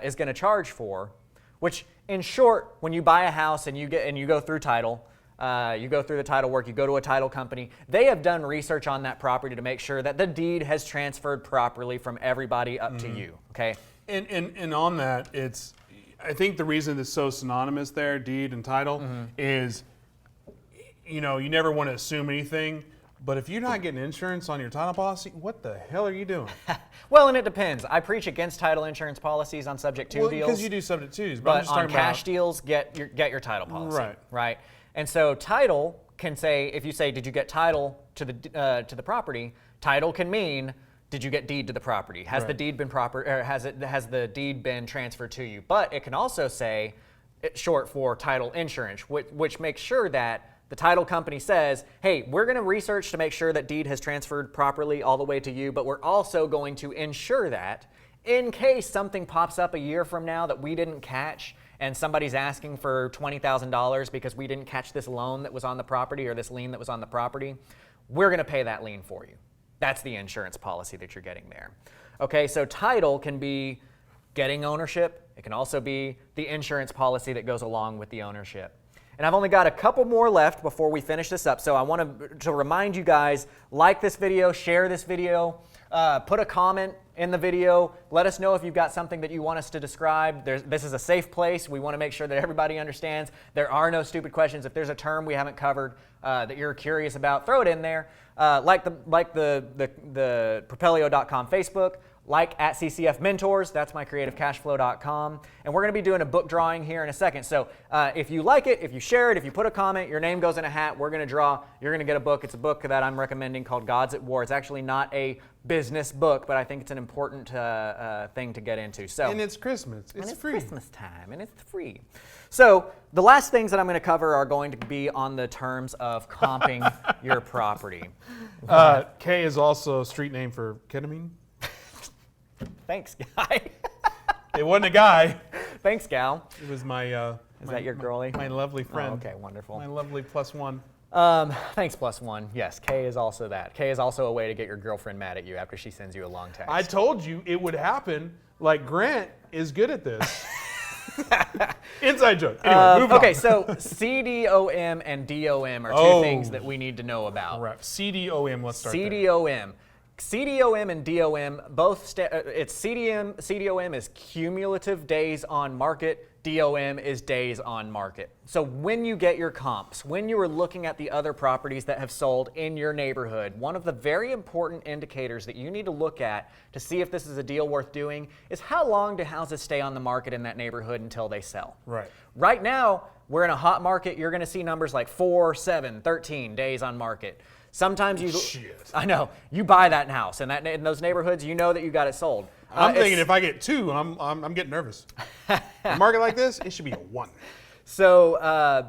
is going to charge for. Which, in short, when you buy a house and you go through title, you go through the title work, you go to a title company, they have done research on that property to make sure that the deed has transferred properly from everybody up to you. Okay. And on that, I think the reason it's so synonymous there, deed and title, is, you never want to assume anything, but if you're not getting insurance on your title policy, what the hell are you doing? Well, and it depends. I preach against title insurance policies on subject to deals. Because you do subject twos, but on cash deals, get your title policy. Right. And so title can say, if you say, did you get title to the property, title can mean, did you get deed to the property? Has the deed been proper, or has the deed been transferred to you? But it can also say, it's short for title insurance, which makes sure that the title company says, hey, we're going to research to make sure that deed has transferred properly all the way to you, but we're also going to ensure that in case something pops up a year from now that we didn't catch and somebody's asking for $20,000 because we didn't catch this loan that was on the property or this lien that was on the property, we're going to pay that lien for you. That's the insurance policy that you're getting there. Okay, so title can be getting ownership. It can also be the insurance policy that goes along with the ownership. And I've only got a couple more left before we finish this up. So I want to remind you guys, like this video, share this video, put a comment in the video. Let us know if you've got something that you want us to describe. This is a safe place. We want to make sure that everybody understands there are no stupid questions. If there's a term we haven't covered that you're curious about, throw it in there. Like the Propelio.com Facebook. Like at CCF Mentors, that's my CreativeCashFlow.com. And we're going to be doing a book drawing here in a second. So if you like it, if you share it, if you put a comment, your name goes in a hat, we're going to draw, you're going to get a book. It's a book that I'm recommending called Gods at War. It's actually not a business book, but I think it's an important thing to get into. So, and it's Christmas. It's free. Christmas time, and it's free. So the last things that I'm going to cover are going to be on the terms of comping your property. K is also a street name for ketamine. Thanks, guy. It wasn't a guy. Thanks, gal. It was my. Is that your girlie? My lovely friend. Oh, okay, wonderful. My lovely +1. Thanks, +1. Yes, K is also that. K is also a way to get your girlfriend mad at you after she sends you a long text. I told you it would happen. Like, Grant is good at this. Inside joke. Anyway, move on. Okay, so CDOM and DOM are two things that we need to know about. Right. CDOM, let's start CDOM. CDOM and DOM both it's CDOM is cumulative days on market, DOM is days on market. So when you get your comps, when you are looking at the other properties that have sold in your neighborhood, one of the very important indicators that you need to look at to see if this is a deal worth doing is how long do houses stay on the market in that neighborhood until they sell. Right. Right now, we're in a hot market. You're going to see numbers like 4, 7, 13 days on market. Sometimes you, I know, you buy that house, and in those neighborhoods, you know that you got it sold. I'm thinking if I get 2, I'm getting nervous. A market like this, it should be a 1. So,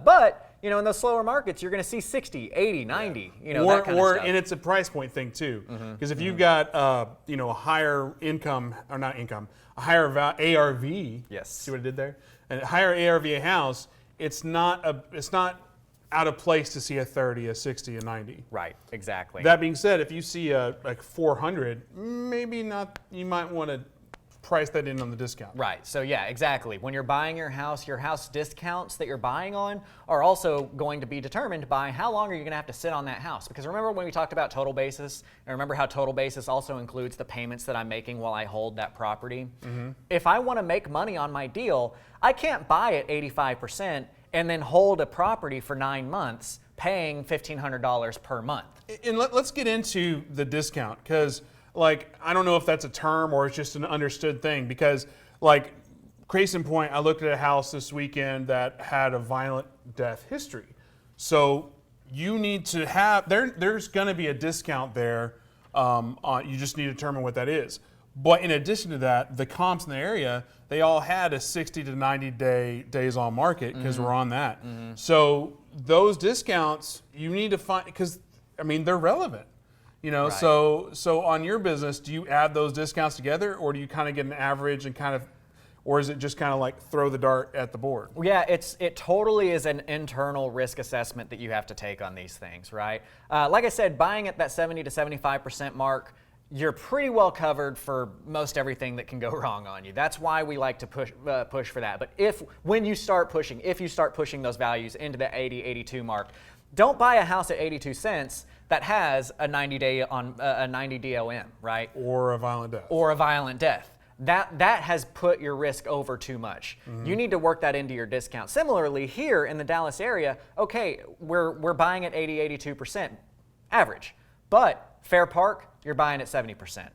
but you know, in those slower markets, you're going to see 60, 80, 90. You know, that kind of stuff. And it's a price point thing too, because if you've got you know, a higher income or not income, a higher ARV. Yes. See what I did there? A higher ARV house, it's not out of place to see a 30, a 60, a 90. Right, exactly. That being said, if you see a like 400, maybe not. You might want to price that in on the discount. Right. So yeah, exactly. When you're buying your house discounts that you're buying on are also going to be determined by how long are you going to have to sit on that house. Because remember when we talked about total basis, and remember how total basis also includes the payments that I'm making while I hold that property. If I want to make money on my deal, I can't buy at 85% and then hold a property for 9 months paying $1,500 per month. And let's get into the discount, because like, I don't know if that's a term or it's just an understood thing, because like, case in point, I looked at a house this weekend that had a violent death history. So you need to have, there's gonna be a discount there. You just need to determine what that is. But in addition to that, the comps in the area, they all had a 60 to 90 days on market, because we're on that. So those discounts, you need to find, because I mean, they're relevant. You know, Right. so on your business, do you add those discounts together, or do you kind of get an average and kind of, or is it just kind of like throw the dart at the board? Yeah, it totally is an internal risk assessment that you have to take on these things, right? Like I said, buying at that 70 to 75% mark, you're pretty well covered for most everything that can go wrong on you. That's why we like to push for that. But if you start pushing those values into the 80, 82 mark, don't buy a house at 82 cents that has a 90 DOM, right? Or a violent death. Or a violent death. That has put your risk over too much. You need to work that into your discount. Similarly, here in the Dallas area, okay, we're buying at 80, 82% average, but Fair Park, you're buying at 70%.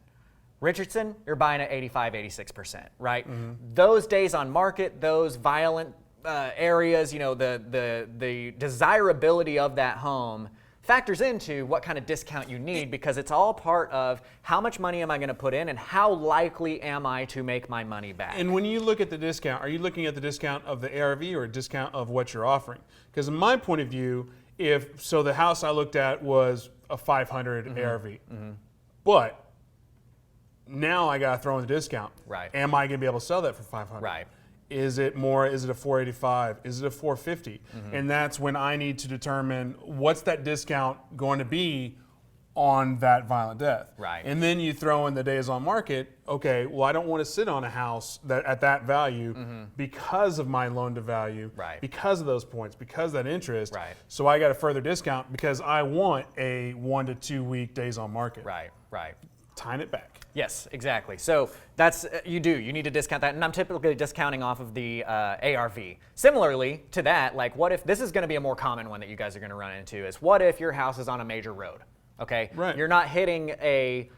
Richardson, you're buying at 85, 86%, right? Those days on market, those violent areas, you know, the desirability of that home factors into what kind of discount you need, because it's all part of how much money am I going to put in and how likely am I to make my money back. And when you look at the discount, are you looking at the discount of the ARV or a discount of what you're offering? Because in my point of view, so the house I looked at was a 500 ARV, but now I got to throw in the discount. Right. Am I going to be able to sell that for 500? Right. Is it more? Is it a 485? Is it a 450? And that's when I need to determine what's that discount going to be on that violent death. Right. And then you throw in the days on market. Okay, well, I don't want to sit on a house that at that value because of my loan to value, Right. because of those points, because of that interest. Right. So I got a further discount because I want a 1 to 2 week days on market. Right, right. Time it back. Yes, exactly. So that's, you need to discount that. And I'm typically discounting off of the ARV. Similarly to that, like what if, this is going to be a more common one that you guys are going to run into, is what if your house is on a major road? Okay? Right. You're not hitting a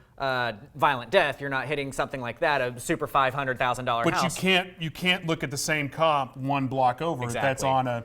violent death. You're not hitting something like that, a super $500,000 But house. you can't look at the same comp one block over that's Exactly. on a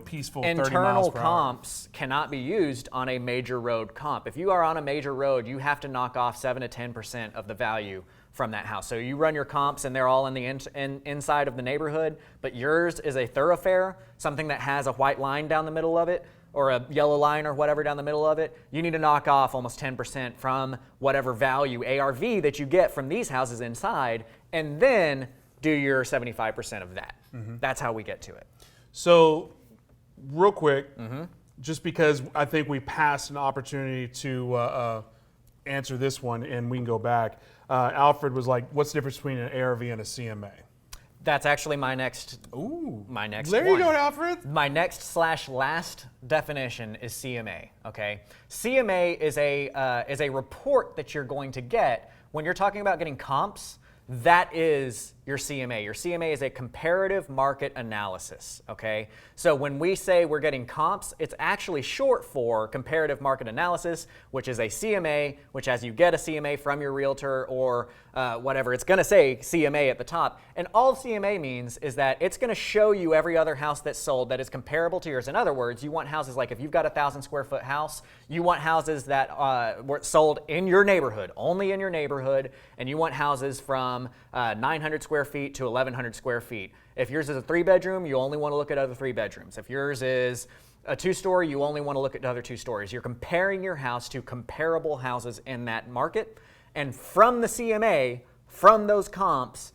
peaceful 30 miles Internal per hour. comps cannot be used on a major road comp. If you are on a major road, you have to knock off 7 to 10% of the value from that house. So you run your comps and they're all in the inside of the neighborhood, but yours is a thoroughfare, something that has a white line down the middle of it, or a yellow line or whatever down the middle of it. You need to knock off almost 10% from whatever value ARV that you get from these houses inside, and then do your 75% of that. That's how we get to it. So, real quick, just because I think we passed an opportunity to answer this one, and we can go back. Alfred was like, what's the difference between an ARV and a CMA? That's actually my next. Ooh. My next. There one. you go, Alfred. My next / last definition is CMA. Okay, CMA is a report that you're going to get when you're talking about getting comps. That is your CMA. Your CMA is a comparative market analysis, okay? So when we say we're getting comps, it's actually short for comparative market analysis, which is a CMA, which as you get a CMA from your realtor or whatever, it's gonna say CMA at the top. And all CMA means is that it's gonna show you every other house that's sold that is comparable to yours. In other words, you want houses like if you've got a 1,000 square foot house, you want houses that were sold in your neighborhood, only in your neighborhood, and you want houses from 900 square feet to 1,100 square feet. If yours is a 3-bedroom, you only want to look at other 3-bedrooms. If yours is a 2-story, you only want to look at other 2 stories. You're comparing your house to comparable houses in that market. And from the CMA, from those comps,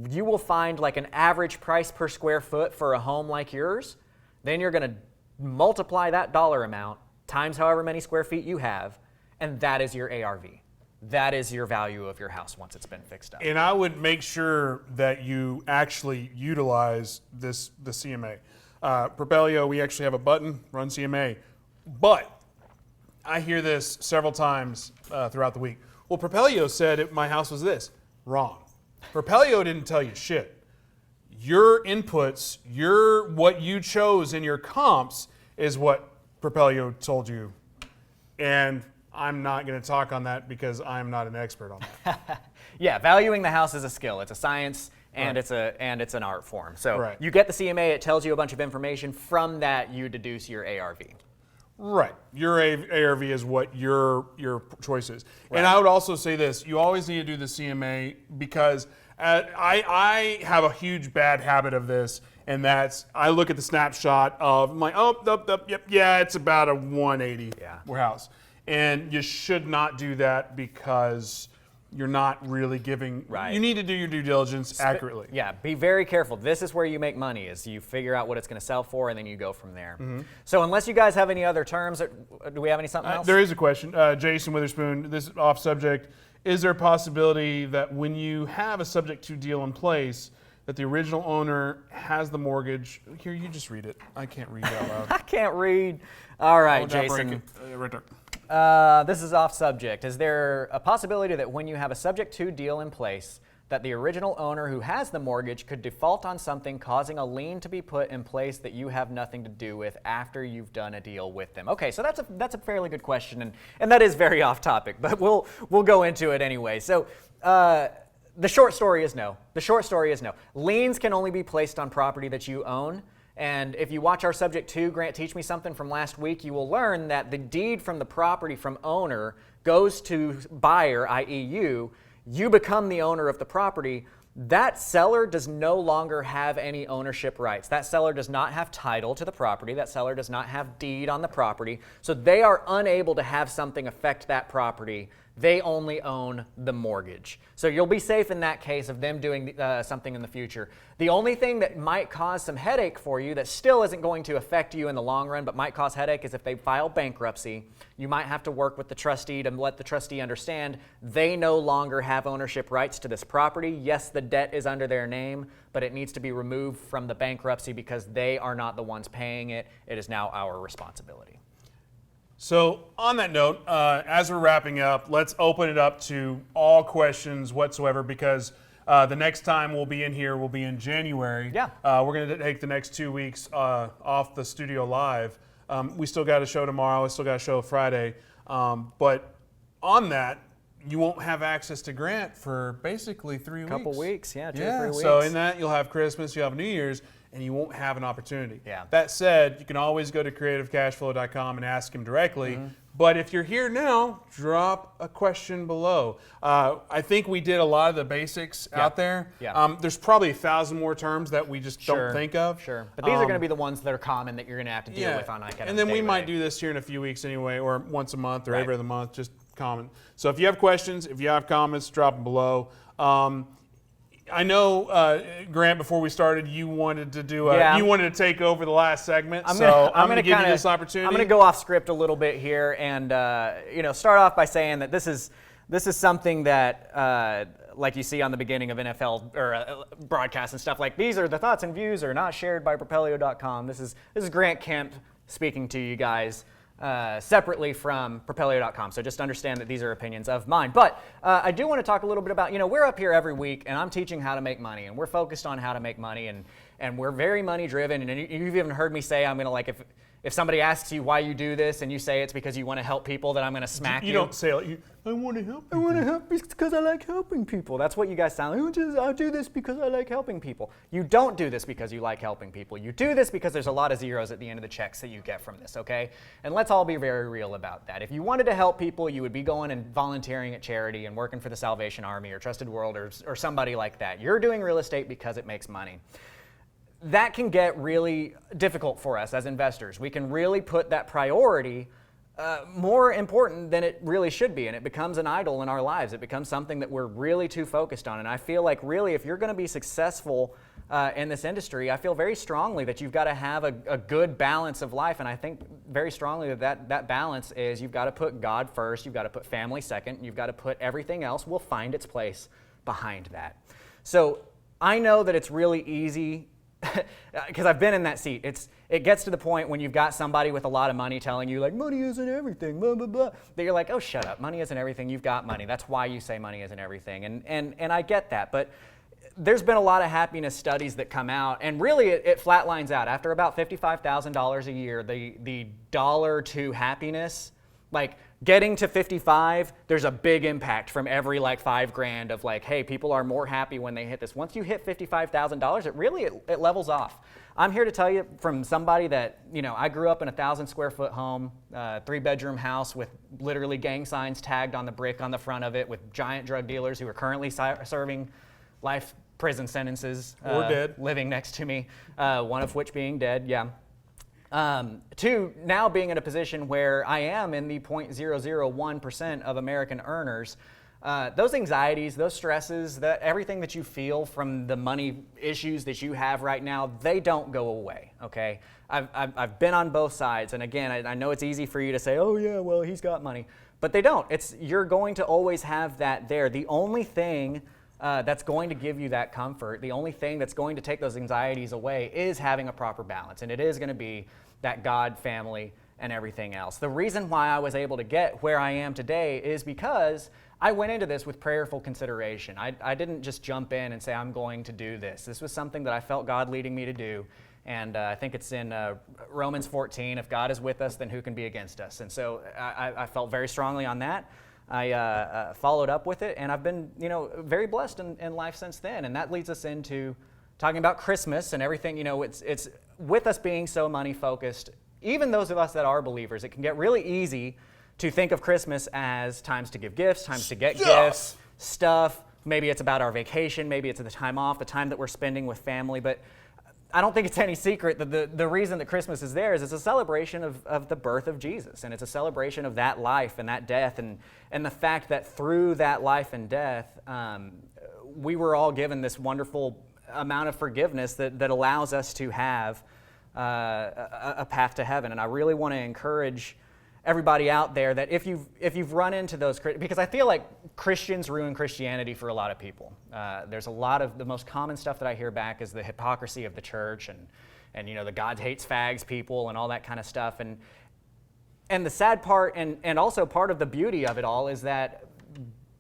you will find like an average price per square foot for a home like yours. Then you're going to multiply that dollar amount times however many square feet you have, and that is your ARV. That is your value of your house once it's been fixed up. And I would make sure that you actually utilize the CMA. Propelio, we actually have a button, run CMA. But I hear this several times throughout the week. Well, Propelio said my house was this. Wrong. Propelio didn't tell you shit. Your inputs, what you chose in your comps is what Propelio told you. And I'm not going to talk on that because I'm not an expert on that. Yeah, valuing the house is a skill. It's a science and Right. it's an art form. So Right. you get the CMA, it tells you a bunch of information. From that, you deduce your ARV. Right. Your ARV is what your choice is. Right. And I would also say this, you always need to do the CMA because I have a huge bad habit of this, and that's I look at the snapshot of, I'm like, it's about a 180 house. And you should not do that because you're not really giving, you need to do your due diligence accurately. Yeah, be very careful. This is where you make money, is you figure out what it's going to sell for, and then you go from there. Mm-hmm. So unless you guys have any other terms, do we have something else? There is a question. Jason Witherspoon, this is off subject. Is there a possibility that when you have a subject to deal in place, that the original owner has the mortgage? Here, you just read it. I can't read out loud. I can't read. All right, Jason. Right there. This is off subject. Is there a possibility that when you have a subject to deal in place, that the original owner who has the mortgage could default on something, causing a lien to be put in place that you have nothing to do with after you've done a deal with them? Okay, so that's a fairly good question, and that is very off topic, but we'll go into it anyway. So the short story is no. The short story is no. Liens can only be placed on property that you own. And if you watch our Subject to Grant Teach Me Something from last week, you will learn that the deed from the property from owner goes to buyer, i.e. you become the owner of the property. That seller does no longer have any ownership rights. That seller does not have title to the property. That seller does not have deed on the property. So they are unable to have something affect that property. They only own the mortgage. So you'll be safe in that case of them doing something in the future. The only thing that might cause some headache for you that still isn't going to affect you in the long run but might cause headache is if they file bankruptcy. You might have to work with the trustee to let the trustee understand they no longer have ownership rights to this property. Yes, the debt is under their name, but it needs to be removed from the bankruptcy because they are not the ones paying it. It is now our responsibility. So on that note, as we're wrapping up, let's open it up to all questions whatsoever because the next time we'll be in here will be in January. Yeah. We're going to take the next 2 weeks off the studio live. We still got a show tomorrow. We still got a show Friday. But on that, you won't have access to Grant for basically 3 weeks. Couple weeks, yeah, 2 or 3 weeks. So in that, you'll have Christmas, you'll have New Year's, and you won't have an opportunity. Yeah. That said, you can always go to CreativeCashFlow.com and ask him directly. Mm-hmm. But if you're here now, drop a question below. I think we did a lot of the basics out there. Yeah. There's probably 1,000 more terms that we just don't think of. Sure. But these are going to be the ones that are common that you're going to have to deal with on like And then we day-to-day. might do this here in a few weeks anyway, or once a month or every other month, just common. So if you have questions, if you have comments, drop them below. I know, Grant, before we started, you wanted to do you wanted to take over the last segment, I'm going to give you this opportunity. I'm going to go off script a little bit here and start off by saying that this is something that like you see on the beginning of NFL or broadcasts and stuff, like these are the thoughts and views are not shared by Propelio.com. This is Grant Kemp speaking to you guys separately from Propelio.com. So just understand that these are opinions of mine. But I do want to talk a little bit about, we're up here every week and I'm teaching how to make money, and we're focused on how to make money, and we're very money driven. And you've even heard me say I'm going to, like, if somebody asks you why you do this and you say it's because you want to help people, then I'm going to smack you. You don't say, I want to help people. I want to help because I like helping people. That's what you guys sound like. I do this because I like helping people. You don't do this because you like helping people. You do this because there's a lot of zeros at the end of the checks that you get from this, okay? And let's all be very real about that. If you wanted to help people, you would be going and volunteering at charity and working for the Salvation Army or Trusted World or somebody like that. You're doing real estate because it makes money. That can get really difficult for us as investors. We can really put that priority more important than it really should be, and it becomes an idol in our lives. It becomes something that we're really too focused on. And I feel like really if you're going to be successful in this industry, I feel very strongly that you've got to have a good balance of life. And I think very strongly that balance is you've got to put God first, you've got to put family second, you've got to put everything else will find its place behind that. So I know that it's really easy because I've been in that seat. It gets to the point when you've got somebody with a lot of money telling you, like, money isn't everything, blah, blah, blah, that you're like, oh, shut up. Money isn't everything. You've got money. That's why you say money isn't everything. And I get that. But there's been a lot of happiness studies that come out, and really it flatlines out. After about $55,000 a year, the dollar to happiness, like getting to 55, there's a big impact from every like $5,000 of like, hey, people are more happy when they hit this. Once you hit $55,000, it levels off. I'm here to tell you from somebody that, I grew up in a 1,000 square foot home, 3-bedroom house with literally gang signs tagged on the brick on the front of it with giant drug dealers who are currently serving life prison sentences. Or dead. Living next to me, one of which being dead, yeah. To now being in a position where I am in the 0.001% of American earners, those anxieties, those stresses, everything that you feel from the money issues that you have right now, they don't go away, okay? I've been on both sides, and again, I know it's easy for you to say, oh yeah, well, he's got money, but they don't. You're going to always have that there. The only thing that's going to give you that comfort, the only thing that's going to take those anxieties away is having a proper balance, and it is going to be that God, family, and everything else. The reason why I was able to get where I am today is because I went into this with prayerful consideration. I didn't just jump in and say, I'm going to do this. This was something that I felt God leading me to do, and I think it's in Romans 14, if God is with us, then who can be against us? And so I felt very strongly on that. I followed up with it, and I've been, very blessed in life since then. And that leads us into talking about Christmas and everything. It's with us being so money focused, even those of us that are believers, it can get really easy to think of Christmas as times to give gifts, times to get gifts, stuff. Maybe it's about our vacation, maybe it's the time off, the time that we're spending with family. But I don't think it's any secret that the reason that Christmas is there is it's a celebration of the birth of Jesus, and it's a celebration of that life and that death, and the fact that through that life and death, we were all given this wonderful amount of forgiveness that allows us to have a path to heaven. And I really want to encourage everybody out there that if you've run into those, because I feel like Christians ruin Christianity for a lot of people. There's a lot of the most common stuff that I hear back is the hypocrisy of the church and the God hates fags people and all that kind of stuff. And the sad part and also part of the beauty of it all is that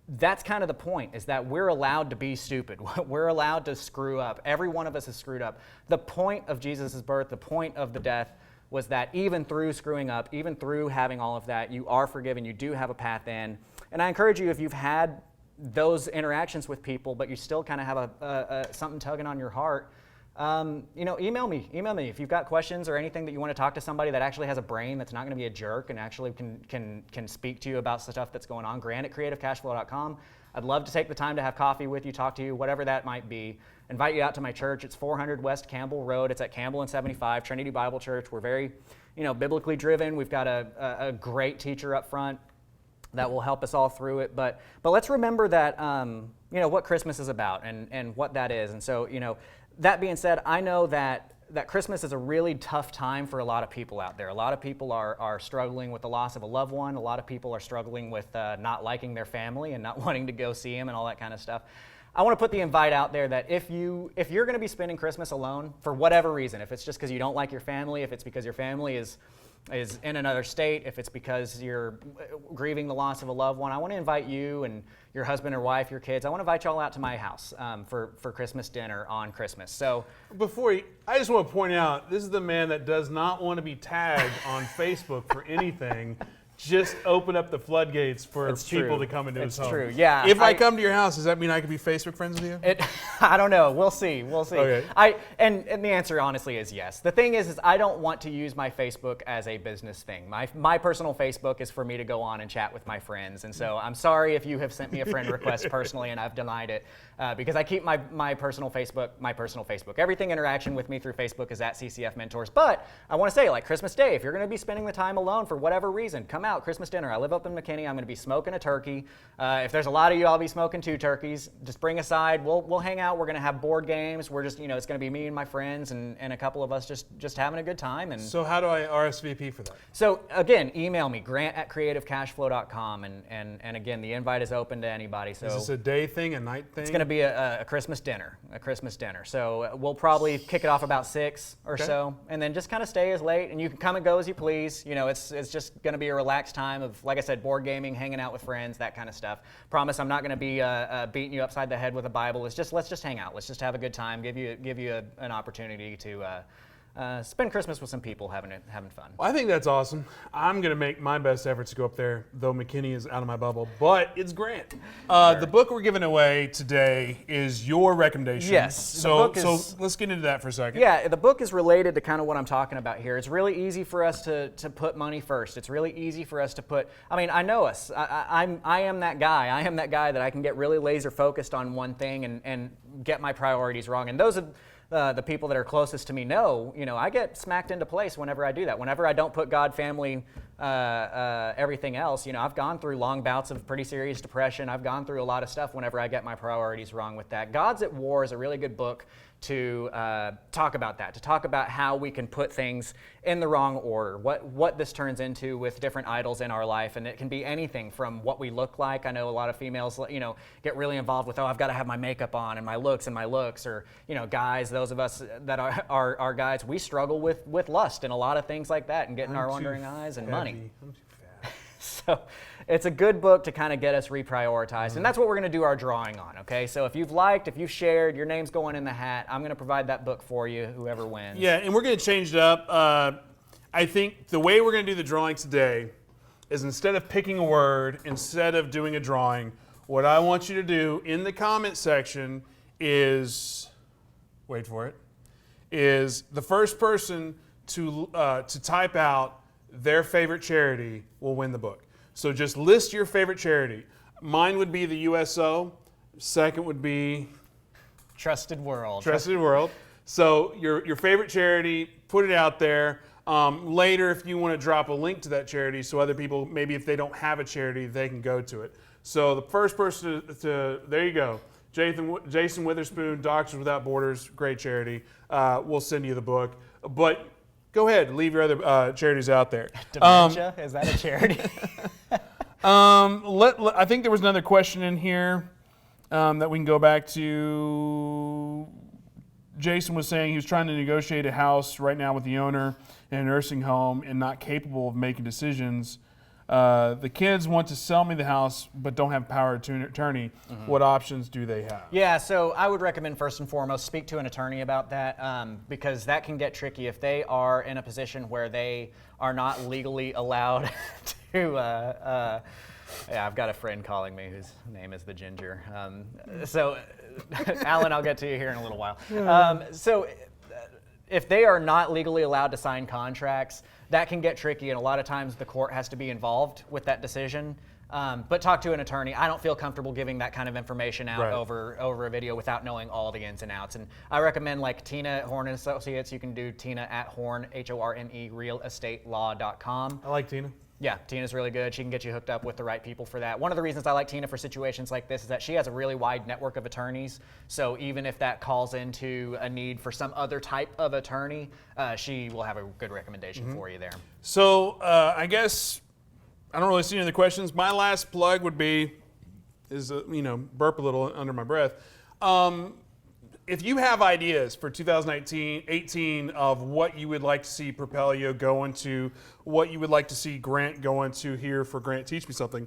that's kind of the point, is that we're allowed to be stupid. We're allowed to screw up. Every one of us is screwed up. The point of Jesus' birth, the point of the death, was that even through screwing up, even through having all of that, you are forgiven, you do have a path in. And I encourage you, if you've had those interactions with people, but you still kind of have something tugging on your heart, email me. If you've got questions or anything that you want to talk to somebody that actually has a brain that's not going to be a jerk and actually can speak to you about stuff that's going on, Grant at CreativeCashFlow.com. I'd love to take the time to have coffee with you, talk to you, whatever that might be. Invite you out to my church. It's 400 West Campbell Road. It's at Campbell and 75, Trinity Bible Church. We're very, biblically driven. We've got a great teacher up front that will help us all through it. But let's remember that, what Christmas is about and what that is. And so, that being said, I know that that Christmas is a really tough time for a lot of people out there. A lot of people are struggling with the loss of a loved one. A lot of people are struggling with not liking their family and not wanting to go see them and all that kind of stuff. I want to put the invite out there that if you're going to be spending Christmas alone for whatever reason, if it's just because you don't like your family, if it's because your family is in another state, if it's because you're grieving the loss of a loved one, I want to invite you and your husband or wife, your kids, I want to invite y'all out to my house for Christmas dinner on Christmas. So I just want to point out, this is the man that does not want to be tagged on Facebook for anything. Just open up the floodgates for people to come into his home. It's true, yeah. If I come to your house, does that mean I could be Facebook friends with you? I don't know. We'll see. Okay. And the answer honestly is yes. The thing is I don't want to use my Facebook as a business thing. My personal Facebook is for me to go on and chat with my friends. And so I'm sorry if you have sent me a friend request personally and I've denied it because I keep my personal Facebook. Everything interaction with me through Facebook is at CCF Mentors. But I want to say, like Christmas Day, if you're going to be spending the time alone for whatever reason, come out, Christmas dinner. I live up in McKinney. I'm going to be smoking a turkey. If there's a lot of you, I'll be smoking 2 turkeys. Just bring a side. We'll hang out. We're going to have board games. We're just, it's going to be me and my friends and a couple of us just having a good time. And so how do I RSVP for that? So again, email me, grant@CreativeCashFlow.com. And again, the invite is open to anybody. So is this a day thing, a night thing? It's going to be a Christmas dinner, So we'll probably kick it off about 6 or so, and then just kind of stay as late. And you can come and go as you please. It's just going to be a relaxed time of, like I said, board gaming, hanging out with friends, that kind of stuff. Promise I'm not going to be beating you upside the head with a Bible. Let's just hang out. Let's just have a good time. Give you an opportunity to spend Christmas with some people having fun. Well, I think that's awesome. I'm going to make my best efforts to go up there, though McKinney is out of my bubble, but it's Grant. Sure. The book we're giving away today is your recommendation. Yes. So let's get into that for a second. Yeah, the book is related to kind of what I'm talking about here. It's really easy for us to put money first. It's really easy for us to put, I know us. I am that guy. I am that guy that I can get really laser focused on one thing and get my priorities wrong. And those of the people that are closest to me know, I get smacked into place whenever I do that. Whenever I don't put God, family, everything else, I've gone through long bouts of pretty serious depression. I've gone through a lot of stuff whenever I get my priorities wrong with that. God's at War is a really good book to talk about that, to talk about how we can put things in the wrong order, what this turns into with different idols in our life. And it can be anything from what we look like. I know a lot of females, get really involved with, I've got to have my makeup on and my looks, or, guys, those of us that are guys, we struggle with lust and a lot of things like that and getting our wandering eyes and money. I'm too fat. So it's a good book to kind of get us reprioritized. And that's what we're going to do our drawing on, okay? So if you've liked, if you've shared, your name's going in the hat. I'm going to provide that book for you, whoever wins. Yeah, and we're going to change it up. I think the way we're going to do the drawing today is instead of picking a word, instead of doing a drawing, what I want you to do in the comment section is, wait for it, is the first person to type out their favorite charity will win the book. So just list your favorite charity. Mine would be the USO. Second would be Trusted World. Trusted World. So your favorite charity, put it out there. Later, if you want to drop a link to that charity so other people, maybe if they don't have a charity, they can go to it. So the first person there you go. Jason Witherspoon, Doctors Without Borders, great charity. We'll send you the book. But go ahead, leave your other charities out there. Dementia, is that a charity? I think there was another question in here that we can go back to. Jason was saying he was trying to negotiate a house right now with the owner in a nursing home and not capable of making decisions. The kids want to sell me the house but don't have power of attorney. Mm-hmm. What options do they have? Yeah, so I would recommend first and foremost speak to an attorney about that because that can get tricky if they are in a position where they are not legally allowed to. Yeah, I've got a friend calling me whose name is the Ginger. So, Alan, I'll get to you here in a little while. So, if they are not legally allowed to sign contracts, that can get tricky, and a lot of times the court has to be involved with that decision. But talk to an attorney. I don't feel comfortable giving that kind of information out over a video without knowing all the ins and outs. And I recommend like Tina at Horn & Associates. You can do Tina at Horn, Horne, realestatelaw.com. I like Tina. Yeah, Tina's really good. She can get you hooked up with the right people for that. One of the reasons I like Tina for situations like this is that she has a really wide network of attorneys. So even if that calls into a need for some other type of attorney, she will have a good recommendation for you there. So I guess I don't really see any other questions. My last plug would be, burp a little under my breath. If you have ideas for 2018 of what you would like to see Propelio go into, what you would like to see Grant go into here for Grant Teach Me Something,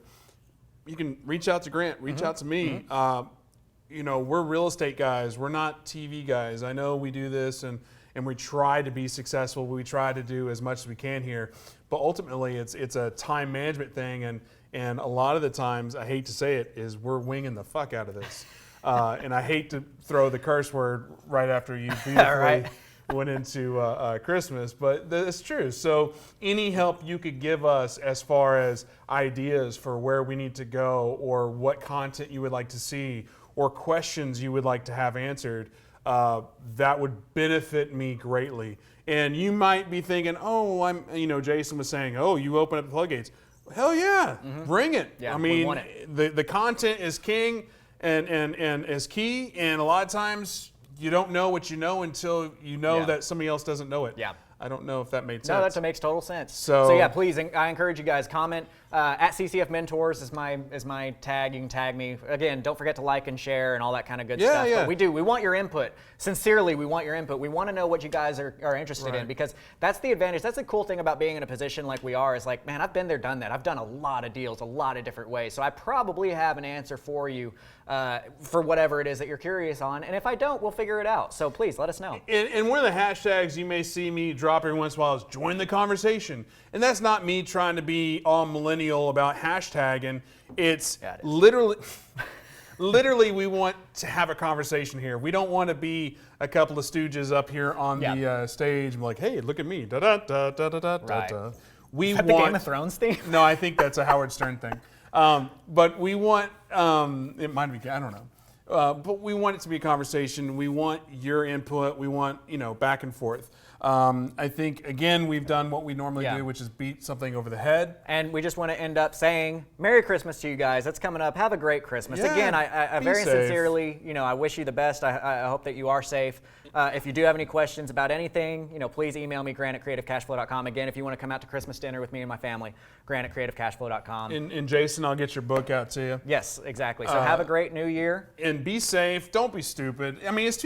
you can reach out to Grant, reach out to me. We're real estate guys. We're not TV guys. I know we do this and we try to be successful. We try to do as much as we can here. But ultimately, it's a time management thing. And a lot of the times, I hate to say it, is we're winging the fuck out of this. And I hate to throw the curse word right after you beautifully went into Christmas, but it's true. So any help you could give us as far as ideas for where we need to go or what content you would like to see or questions you would like to have answered, that would benefit me greatly. And you might be thinking, Jason was saying, you open up the floodgates. Hell yeah, bring it. Yeah, I mean, we want it. The content is king. And is key, and a lot of times you don't know what you know until you know that somebody else doesn't know it. Yeah. I don't know if that made sense. No, that makes total sense. So yeah, please, I encourage you guys, comment. At CCF Mentors is my tag. You can tag me. Again, don't forget to like and share and all that kind of good stuff. Yeah. But we want your input. Sincerely, we want your input. We want to know what you guys are interested in, because that's the advantage. That's the cool thing about being in a position like we are, is like, man, I've been there, done that. I've done a lot of deals, a lot of different ways. So I probably have an answer for you for whatever it is that you're curious on. And if I don't, we'll figure it out. So please let us know. And one of the hashtags you may see me drop every once in a while is join the conversation. And that's not me trying to be all millennial about hashtagging. It's literally we want to have a conversation here. We don't want to be a couple of stooges up here on the stage and be like, hey, look at me. Da da da da da da da. We the Game of Thrones theme? No, I think that's a Howard Stern thing. But we want, it might be, I don't know. But we want it to be a conversation. We want your input. We want, back and forth. I think, again, we've done what we normally do, which is beat something over the head. And we just want to end up saying, Merry Christmas to you guys. That's coming up. Have a great Christmas. Yeah, Again, I very safe. Sincerely, I wish you the best. I hope that you are safe. If you do have any questions about anything, please email me, Grant at CreativeCashFlow.com. Again, if you want to come out to Christmas dinner with me and my family, Grant at CreativeCashFlow.com. And Jason, I'll get your book out to you. Yes, exactly. So have a great new year. And be safe. Don't be stupid. I mean, it's